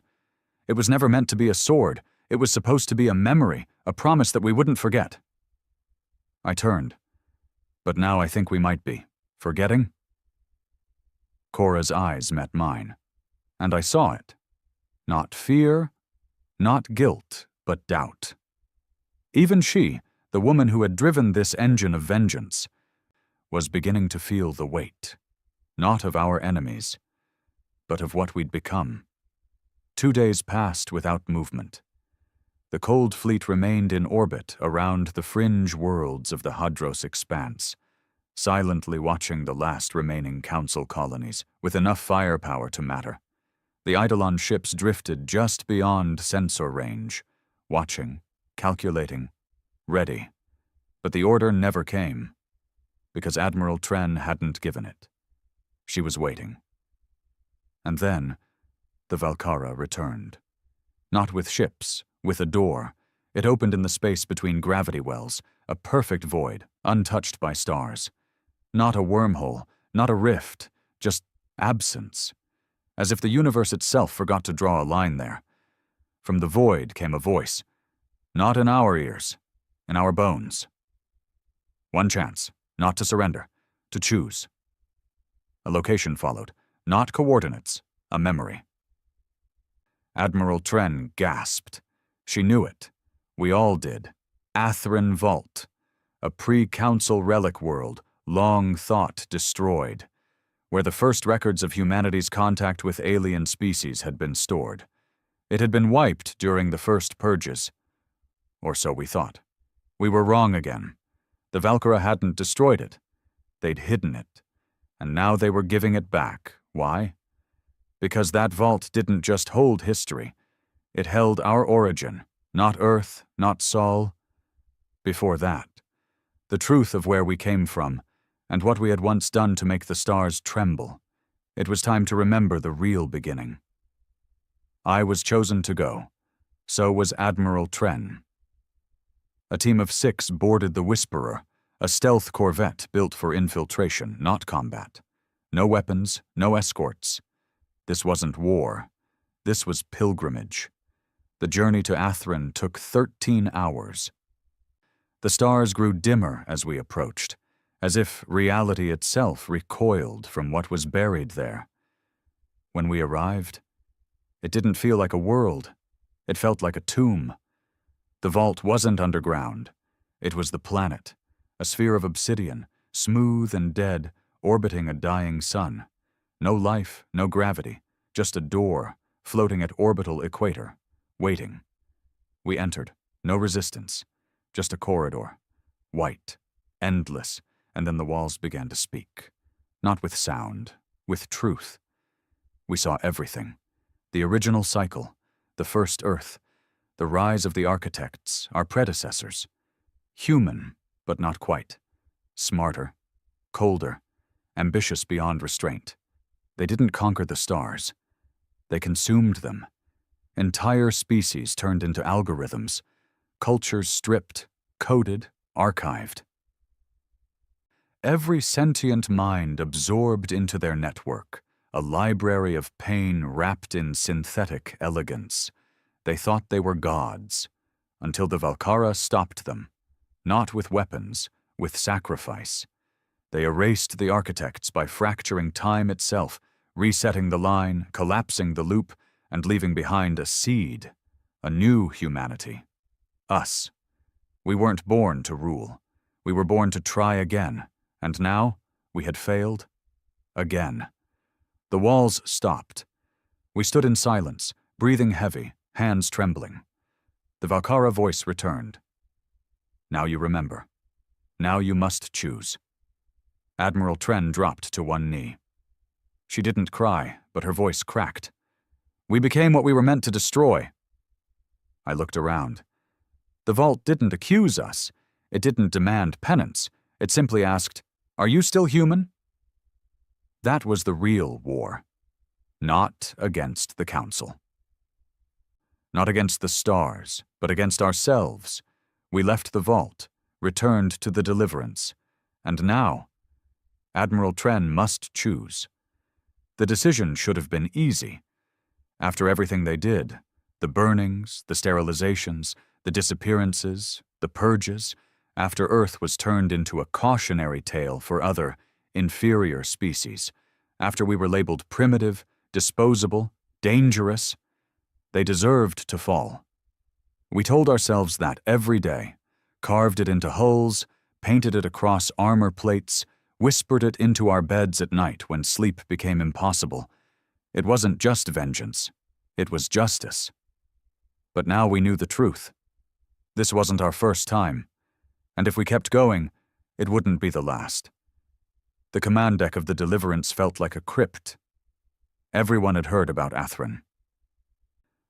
it was never meant to be a sword. It was supposed to be a memory, a promise that we wouldn't forget. I turned. "But now I think we might be. Forgetting?" Cora's eyes met mine, and I saw it. Not fear, not guilt, but doubt. Even she, the woman who had driven this engine of vengeance, was beginning to feel the weight, not of our enemies, but of what we'd become. 2 days passed without movement. The Cold Fleet remained in orbit around the fringe worlds of the Hadros expanse, silently watching the last remaining Council colonies, with enough firepower to matter. The Eidolon ships drifted just beyond sensor range, watching, calculating, ready. But the order never came, because Admiral Tren hadn't given it. She was waiting. And then, the Valkyra returned. Not with ships, with a door. It opened in the space between gravity wells, a perfect void, untouched by stars. Not a wormhole, not a rift, just absence. As if the universe itself forgot to draw a line there. From the void came a voice. Not in our ears, in our bones. One chance, not to surrender, to choose. A location followed, not coordinates, a memory. Admiral Tren gasped. She knew it. We all did. Atherin Vault, a pre-council relic world, long thought destroyed, where the first records of humanity's contact with alien species had been stored. It had been wiped during the first purges. Or so we thought. We were wrong again. The Valkyra hadn't destroyed it. They'd hidden it. And now they were giving it back. Why? Because that vault didn't just hold history. It held our origin, not Earth, not Sol. Before that, the truth of where we came from, and what we had once done to make the stars tremble. It was time to remember the real beginning. I was chosen to go. So was Admiral Tren. A team of 6 boarded the Whisperer, a stealth corvette built for infiltration, not combat. No weapons, no escorts. This wasn't war. This was pilgrimage. The journey to Atherin took 13 hours. The stars grew dimmer as we approached, as if reality itself recoiled from what was buried there. When we arrived, it didn't feel like a world. It felt like a tomb. The vault wasn't underground. It was the planet, a sphere of obsidian, smooth and dead, orbiting a dying sun. No life, no gravity, just a door, floating at orbital equator, waiting. We entered, no resistance, just a corridor, white, endless, and then the walls began to speak. Not with sound, with truth. We saw everything. The original cycle, the first Earth, the rise of the architects, our predecessors. Human, but not quite. Smarter, colder, ambitious beyond restraint. They didn't conquer the stars. They consumed them. Entire species turned into algorithms. Cultures stripped, coded, archived. Every sentient mind absorbed into their network, a library of pain wrapped in synthetic elegance. They thought they were gods, until the Valkyra stopped them, not with weapons, with sacrifice. They erased the architects by fracturing time itself, resetting the line, collapsing the loop, and leaving behind a seed, a new humanity. Us. We weren't born to rule. We were born to try again, and now we had failed again. The walls stopped. We stood in silence, breathing heavy, hands trembling. The Valkyra voice returned. Now you remember. Now you must choose. Admiral Tren dropped to one knee. She didn't cry, but her voice cracked. We became what we were meant to destroy. I looked around. The vault didn't accuse us. It didn't demand penance. It simply asked, "Are you still human?" That was the real war. Not against the Council. Not against the stars, but against ourselves. We left the vault, returned to the Deliverance. And now, Admiral Tren must choose. The decision should have been easy. After everything they did, the burnings, the sterilizations, the disappearances, the purges, after Earth was turned into a cautionary tale for other, inferior species, after we were labeled primitive, disposable, dangerous, they deserved to fall. We told ourselves that every day, carved it into hulls, painted it across armor plates, whispered it into our beds at night when sleep became impossible. It wasn't just vengeance. It was justice. But now we knew the truth. This wasn't our first time, and if we kept going, it wouldn't be the last. The command deck of the Deliverance felt like a crypt. Everyone had heard about Atherin.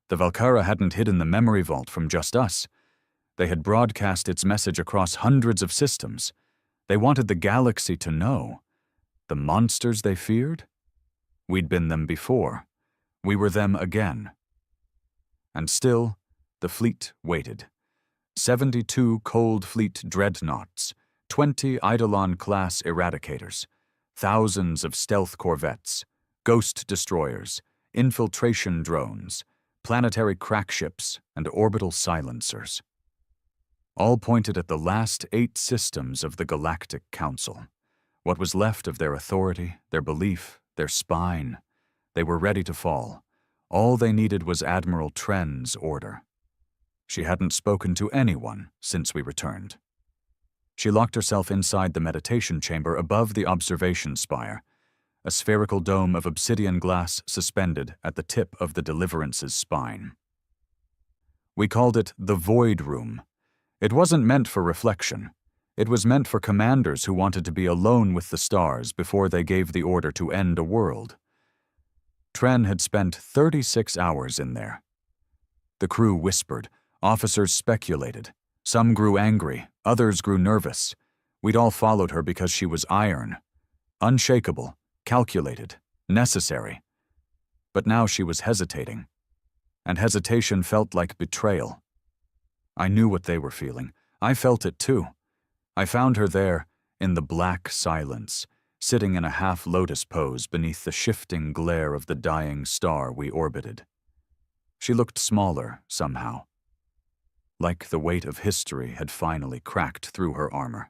The Valkyra hadn't hidden the memory vault from just us. They had broadcast its message across hundreds of systems. They wanted the galaxy to know. The monsters they feared? We'd been them before. We were them again. And still, the fleet waited. 72 Cold Fleet dreadnoughts, 20 Eidolon-class eradicators, thousands of stealth corvettes, ghost destroyers, infiltration drones, planetary crackships, and orbital silencers. All pointed at the last 8 systems of the Galactic Council. What was left of their authority, their belief, their spine. They were ready to fall. All they needed was Admiral Tren's order. She hadn't spoken to anyone since we returned. She locked herself inside the meditation chamber above the observation spire, a spherical dome of obsidian glass suspended at the tip of the Deliverance's spine. We called it the Void Room. It wasn't meant for reflection. It was meant for commanders who wanted to be alone with the stars before they gave the order to end a world. Tren had spent 36 hours in there. The crew whispered, officers speculated. Some grew angry, others grew nervous. We'd all followed her because she was iron. Unshakable, calculated, necessary. But now she was hesitating. And hesitation felt like betrayal. I knew what they were feeling. I felt it too. I found her there, in the black silence, sitting in a half-lotus pose beneath the shifting glare of the dying star we orbited. She looked smaller, somehow. Like the weight of history had finally cracked through her armor.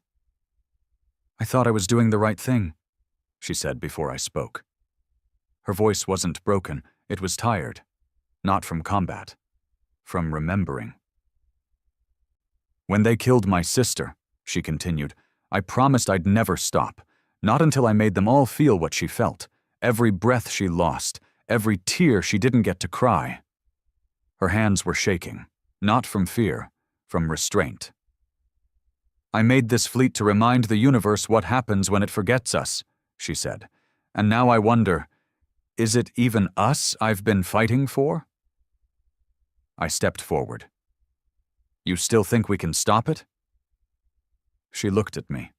"I thought I was doing the right thing," she said before I spoke. Her voice wasn't broken, it was tired. Not from combat. From remembering. "When they killed my sister," she continued, "I promised I'd never stop. Not until I made them all feel what she felt. Every breath she lost, every tear she didn't get to cry." Her hands were shaking, not from fear, from restraint. "I made this fleet to remind the universe what happens when it forgets us," she said. "And now I wonder, is it even us I've been fighting for?" I stepped forward. "You still think we can stop it?" She looked at me.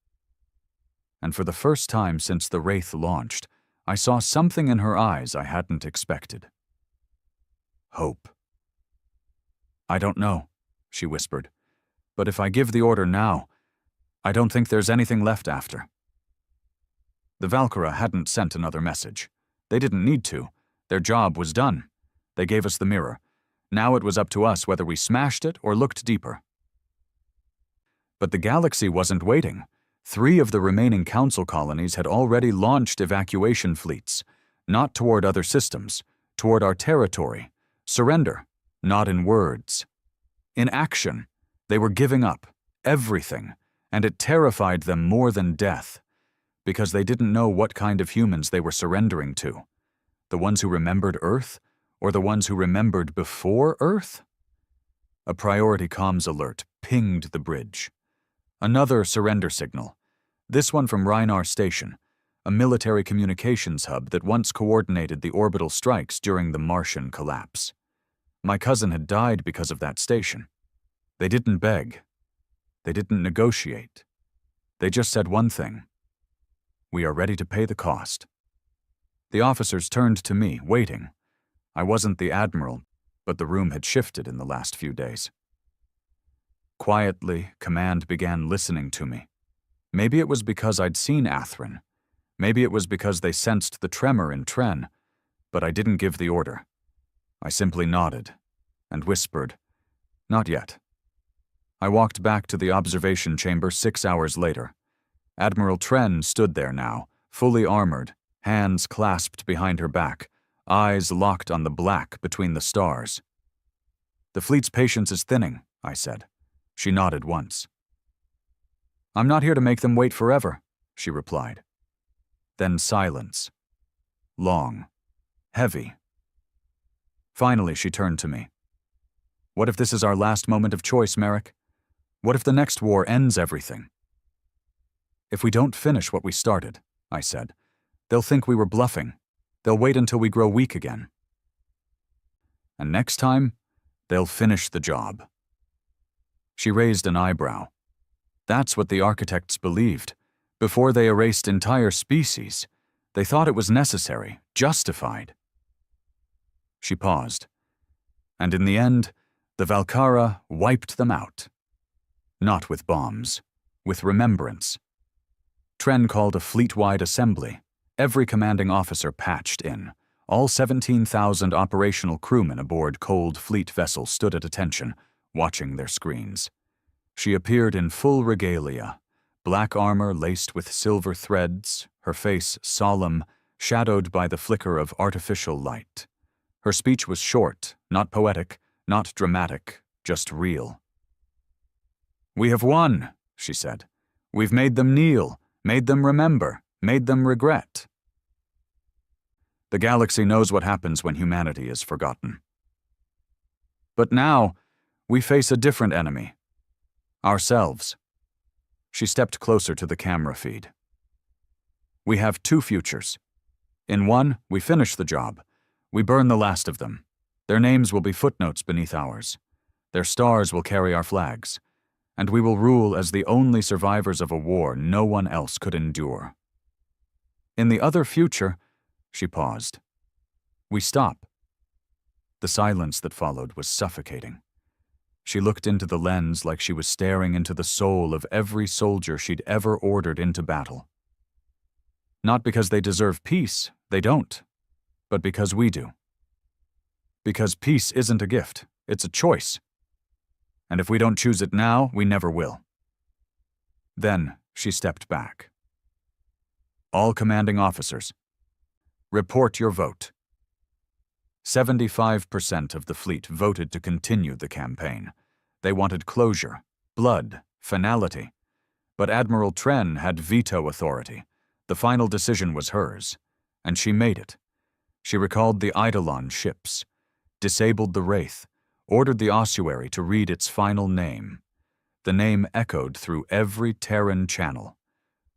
And for the first time since the Wraith launched, I saw something in her eyes I hadn't expected. Hope. "I don't know," she whispered. "But if I give the order now, I don't think there's anything left after." The Valkyra hadn't sent another message. They didn't need to. Their job was done. They gave us the mirror. Now it was up to us whether we smashed it or looked deeper. But the galaxy wasn't waiting. 3 of the remaining Council colonies had already launched evacuation fleets, not toward other systems, toward our territory. Surrender, not in words. In action, they were giving up, everything, and it terrified them more than death, because they didn't know what kind of humans they were surrendering to. The ones who remembered Earth, or the ones who remembered before Earth? A priority comms alert pinged the bridge. Another surrender signal, this one from Reinar Station, a military communications hub that once coordinated the orbital strikes during the Martian collapse. My cousin had died because of that station. They didn't beg. They didn't negotiate. They just said one thing: "We are ready to pay the cost." The officers turned to me, waiting. I wasn't the admiral, but the room had shifted in the last few days. Quietly, command began listening to me. Maybe it was because I'd seen Athrin. Maybe it was because they sensed the tremor in Tren, but I didn't give the order. I simply nodded and whispered, "Not yet." I walked back to the observation chamber 6 hours later. Admiral Tren stood there now, fully armored, hands clasped behind her back, eyes locked on the black between the stars. "The fleet's patience is thinning," I said. She nodded once. "I'm not here to make them wait forever," she replied. Then silence. Long. Heavy. Finally, she turned to me. "What if this is our last moment of choice, Merrick? What if the next war ends everything?" "If we don't finish what we started," I said, "they'll think we were bluffing. They'll wait until we grow weak again. And next time, they'll finish the job." She raised an eyebrow. "That's what the architects believed. Before they erased entire species, they thought it was necessary, justified." She paused. "And in the end, the Valkyra wiped them out. Not with bombs, with remembrance." Tren called a fleet-wide assembly. Every commanding officer patched in. All 17,000 operational crewmen aboard cold fleet vessels stood at attention, watching their screens. She appeared in full regalia, black armor laced with silver threads, her face solemn, shadowed by the flicker of artificial light. Her speech was short, not poetic, not dramatic, just real. "We have won," she said. "We've made them kneel, made them remember, made them regret." The galaxy knows what happens when humanity is forgotten. But now, we face a different enemy. Ourselves. She stepped closer to the camera feed. We have two futures. In one, we finish the job. We burn the last of them. Their names will be footnotes beneath ours. Their stars will carry our flags. And we will rule as the only survivors of a war no one else could endure. In the other future, she paused. We stop. The silence that followed was suffocating. She looked into the lens like she was staring into the soul of every soldier she'd ever ordered into battle. Not because they deserve peace, they don't, but because we do. Because peace isn't a gift, it's a choice. And if we don't choose it now, we never will. Then she stepped back. All commanding officers, report your vote. 75% of the fleet voted to continue the campaign. They wanted closure, blood, finality. But Admiral Tren had veto authority. The final decision was hers, and she made it. She recalled the Eidolon ships, disabled the Wraith, ordered the ossuary to read its final name. The name echoed through every Terran channel.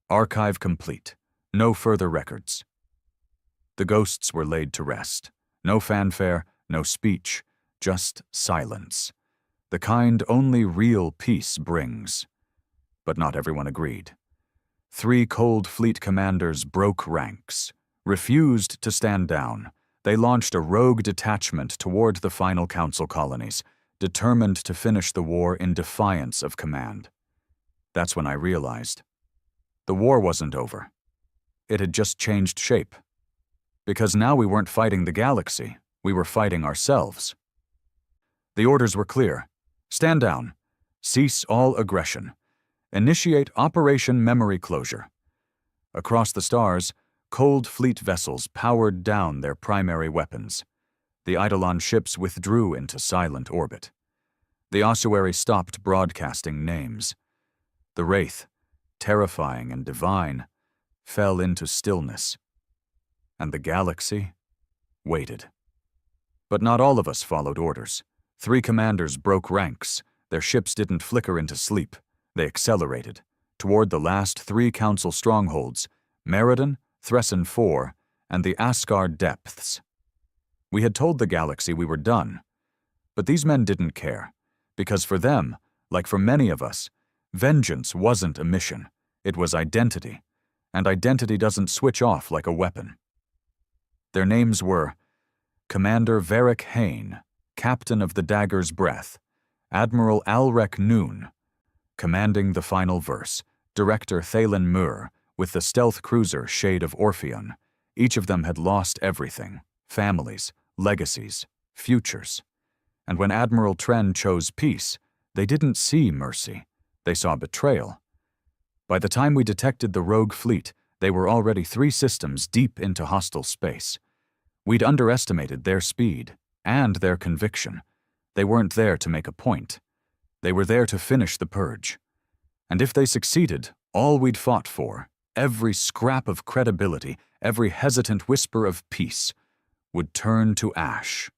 Archive complete. No further records. The ghosts were laid to rest. No fanfare, no speech, just silence. The kind only real peace brings. But not everyone agreed. 3 cold fleet commanders broke ranks, refused to stand down. They launched a rogue detachment toward the final council colonies, determined to finish the war in defiance of command. That's when I realized. The war wasn't over. It had just changed shape. Because now we weren't fighting the galaxy, we were fighting ourselves. The orders were clear. Stand down. Cease all aggression. Initiate Operation Memory Closure. Across the stars, cold fleet vessels powered down their primary weapons. The Eidolon ships withdrew into silent orbit. The ossuary stopped broadcasting names. The Wraith, terrifying and divine, fell into stillness. And the galaxy waited. But not all of us followed orders. 3 commanders broke ranks. Their ships didn't flicker into sleep. They accelerated toward the last 3 council strongholds, Meriden, Thressen IV, and the Asgard depths. We had told the galaxy we were done. But these men didn't care, because for them, like for many of us, vengeance wasn't a mission. It was identity, and identity doesn't switch off like a weapon. Their names were Commander Varric Hain, Captain of the Dagger's Breath, Admiral Alrek Noon, commanding the final verse, Director Thalen Mur, with the stealth cruiser Shade of Orpheon. Each of them had lost everything, families, legacies, futures. And when Admiral Tren chose peace, they didn't see mercy. They saw betrayal. By the time we detected the rogue fleet, they were already 3 systems deep into hostile space. We'd underestimated their speed and their conviction. They weren't there to make a point. They were there to finish the purge. And if they succeeded, all we'd fought for, every scrap of credibility, every hesitant whisper of peace, would turn to ash.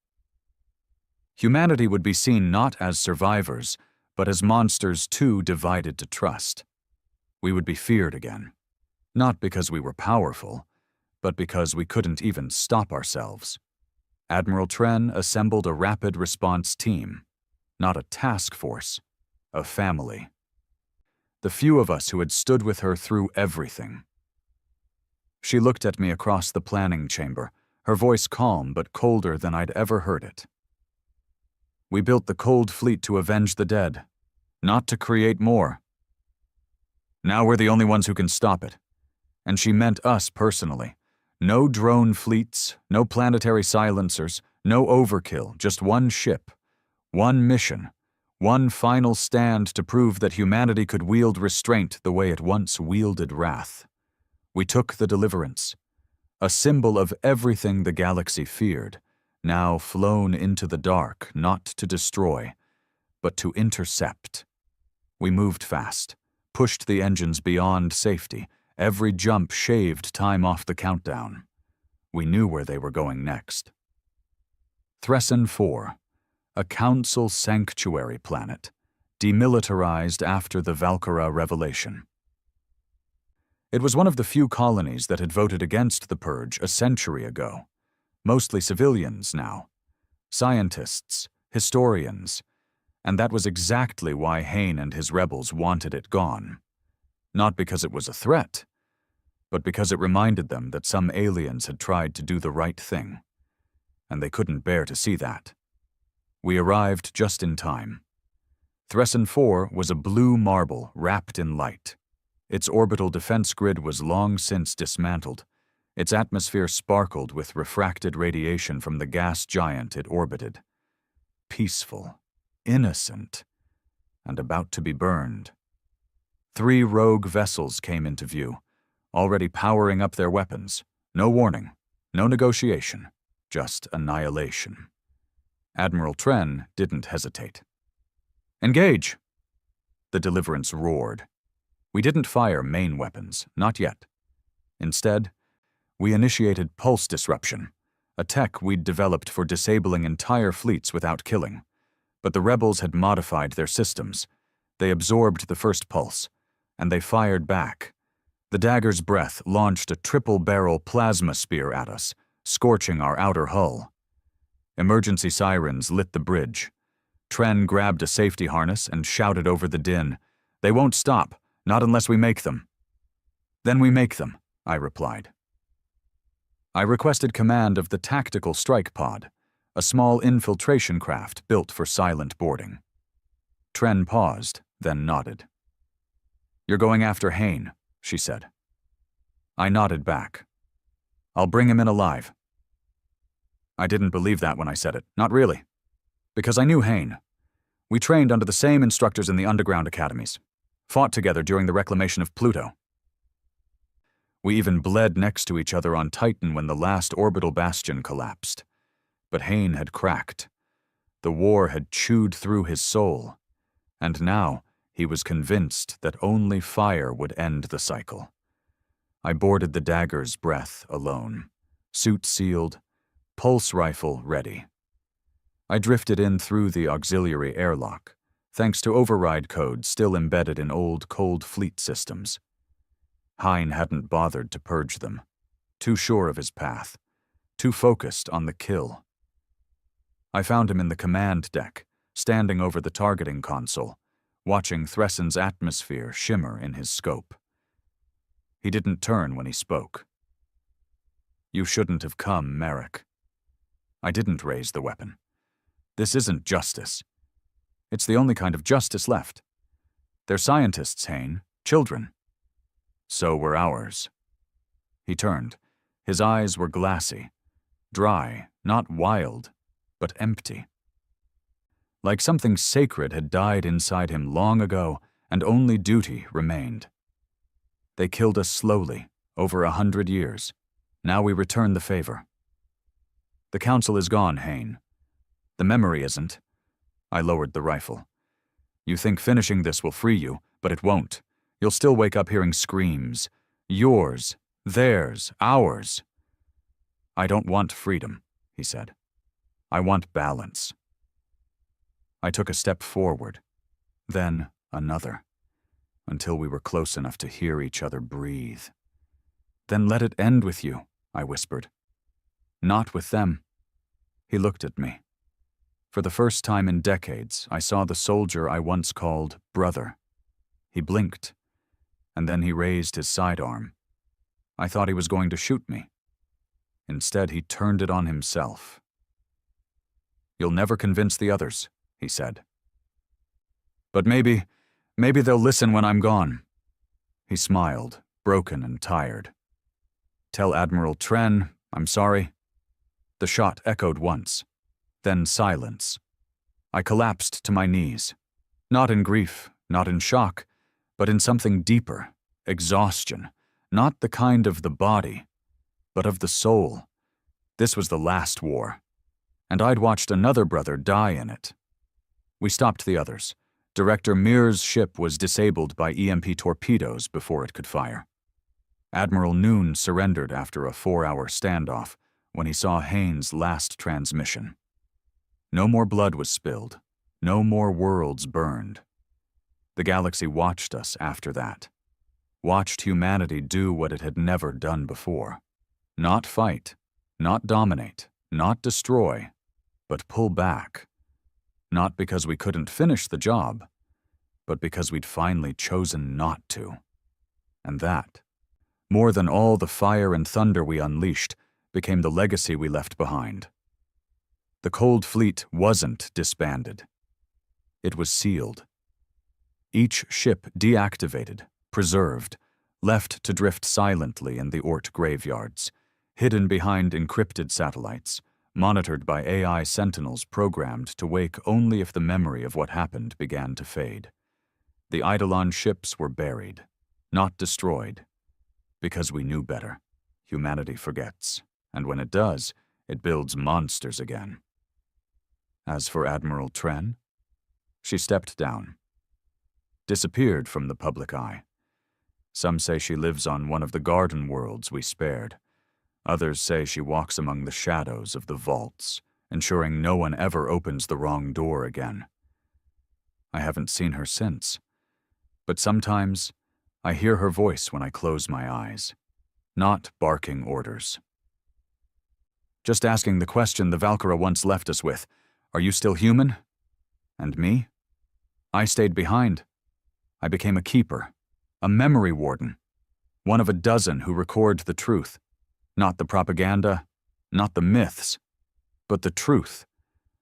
Humanity would be seen not as survivors, but as monsters too divided to trust. We would be feared again, not because we were powerful, but because we couldn't even stop ourselves. Admiral Tren assembled a rapid response team, not a task force, a family. The few of us who had stood with her through everything. She looked at me across the planning chamber, her voice calm but colder than I'd ever heard it. We built the cold fleet to avenge the dead, not to create more. Now we're the only ones who can stop it. And she meant us personally. No drone fleets, no planetary silencers, no overkill, just one ship, one mission, one final stand to prove that humanity could wield restraint the way it once wielded wrath. We took the Deliverance, a symbol of everything the galaxy feared, now flown into the dark, not to destroy, but to intercept. We moved fast, pushed the engines beyond safety. Every jump shaved time off the countdown. We knew where they were going next. Thressen 4, a council sanctuary planet, demilitarized after the Valkyra revelation. It was one of the few colonies that had voted against the Purge a century ago. Mostly civilians now. Scientists, historians, and that was exactly why Hain and his rebels wanted it gone. Not because it was a threat, but because it reminded them that some aliens had tried to do the right thing, and they couldn't bear to see that. We arrived just in time. Thressen 4 was a blue marble wrapped in light. Its orbital defense grid was long since dismantled. Its atmosphere sparkled with refracted radiation from the gas giant it orbited. Peaceful, innocent, and about to be burned. 3 rogue vessels came into view, already powering up their weapons. No warning, no negotiation, just annihilation. Admiral Tren didn't hesitate. "Engage!" The Deliverance roared. We didn't fire main weapons, not yet. Instead, we initiated pulse disruption, a tech we'd developed for disabling entire fleets without killing. But the rebels had modified their systems. They absorbed the first pulse, and they fired back. The dagger's breath launched a triple-barrel plasma spear at us, scorching our outer hull. Emergency sirens lit the bridge. Tren grabbed a safety harness and shouted over the din, "They won't stop, not unless we make them." "Then we make them," I replied. I requested command of the tactical strike pod, a small infiltration craft built for silent boarding. Tren paused, then nodded. "You're going after Hain," she said. I nodded back. "I'll bring him in alive." I didn't believe that when I said it, not really. Because I knew Hain. We trained under the same instructors in the underground academies, fought together during the reclamation of Pluto. We even bled next to each other on Titan when the last orbital bastion collapsed. But Hain had cracked. The war had chewed through his soul, and now he was convinced that only fire would end the cycle. I boarded the dagger's breath alone, suit sealed, pulse rifle ready. I drifted in through the auxiliary airlock, thanks to override code still embedded in old Cold Fleet systems. Hain hadn't bothered to purge them, too sure of his path, too focused on the kill. I found him in the command deck, standing over the targeting console, watching Thressen's atmosphere shimmer in his scope. He didn't turn when he spoke. "You shouldn't have come, Merrick." I didn't raise the weapon. This isn't justice. It's the only kind of justice left. They're scientists, Hain, children. So were ours. He turned. His eyes were glassy, dry, not wild, but empty. Like something sacred had died inside him long ago, and only duty remained. They killed us slowly, over 100 years. Now we return the favor. The council is gone, Hain. The memory isn't. I lowered the rifle. You think finishing this will free you, but it won't. You'll still wake up hearing screams. Yours, theirs, ours. I don't want freedom, he said. I want balance. I took a step forward, then another, until we were close enough to hear each other breathe. Then let it end with you, I whispered. Not with them. He looked at me. For the first time in decades, I saw the soldier I once called brother. He blinked, and then he raised his sidearm. I thought he was going to shoot me. Instead, he turned it on himself. You'll never convince the others, he said. But maybe they'll listen when I'm gone. He smiled, broken and tired. Tell Admiral Tren, I'm sorry. The shot echoed once, then silence. I collapsed to my knees, not in grief, not in shock, but in something deeper, exhaustion, not the kind of the body, but of the soul. This was the last war. and I'd watched another brother die in it. We stopped the others. Director Mir's ship was disabled by EMP torpedoes before it could fire. Admiral Noon surrendered after a 4-hour standoff when he saw Haynes' last transmission. No more blood was spilled. No more worlds burned. The galaxy watched us after that. Watched humanity do what it had never done before. Not fight, not dominate, not destroy, but pull back. Not because we couldn't finish the job, but because we'd finally chosen not to. And that, more than all the fire and thunder we unleashed, became the legacy we left behind. The Cold Fleet wasn't disbanded. It was sealed. Each ship deactivated, preserved, left to drift silently in the Oort graveyards, hidden behind encrypted satellites, monitored by AI sentinels programmed to wake only if the memory of what happened began to fade. The Eidolon ships were buried, not destroyed, because we knew better. Humanity forgets, and when it does, it builds monsters again. As for Admiral Tren, she stepped down, disappeared from the public eye. Some say she lives on one of the garden worlds we spared. Others say she walks among the shadows of the vaults, ensuring no one ever opens the wrong door again. I haven't seen her since, but sometimes I hear her voice when I close my eyes, not barking orders. Just asking the question the Valkyra once left us with, "Are you still human?" And me? I stayed behind. I became a keeper, a memory warden, one of a dozen who record the truth. Not the propaganda, not the myths, but the truth,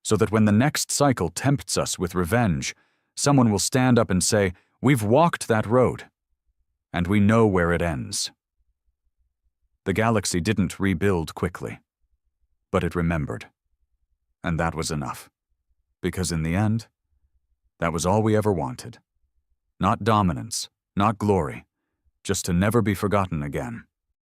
so that when the next cycle tempts us with revenge, someone will stand up and say, "We've walked that road, and we know where it ends." The galaxy didn't rebuild quickly, but it remembered. And that was enough, because in the end, that was all we ever wanted. Not dominance, not glory, just to never be forgotten again.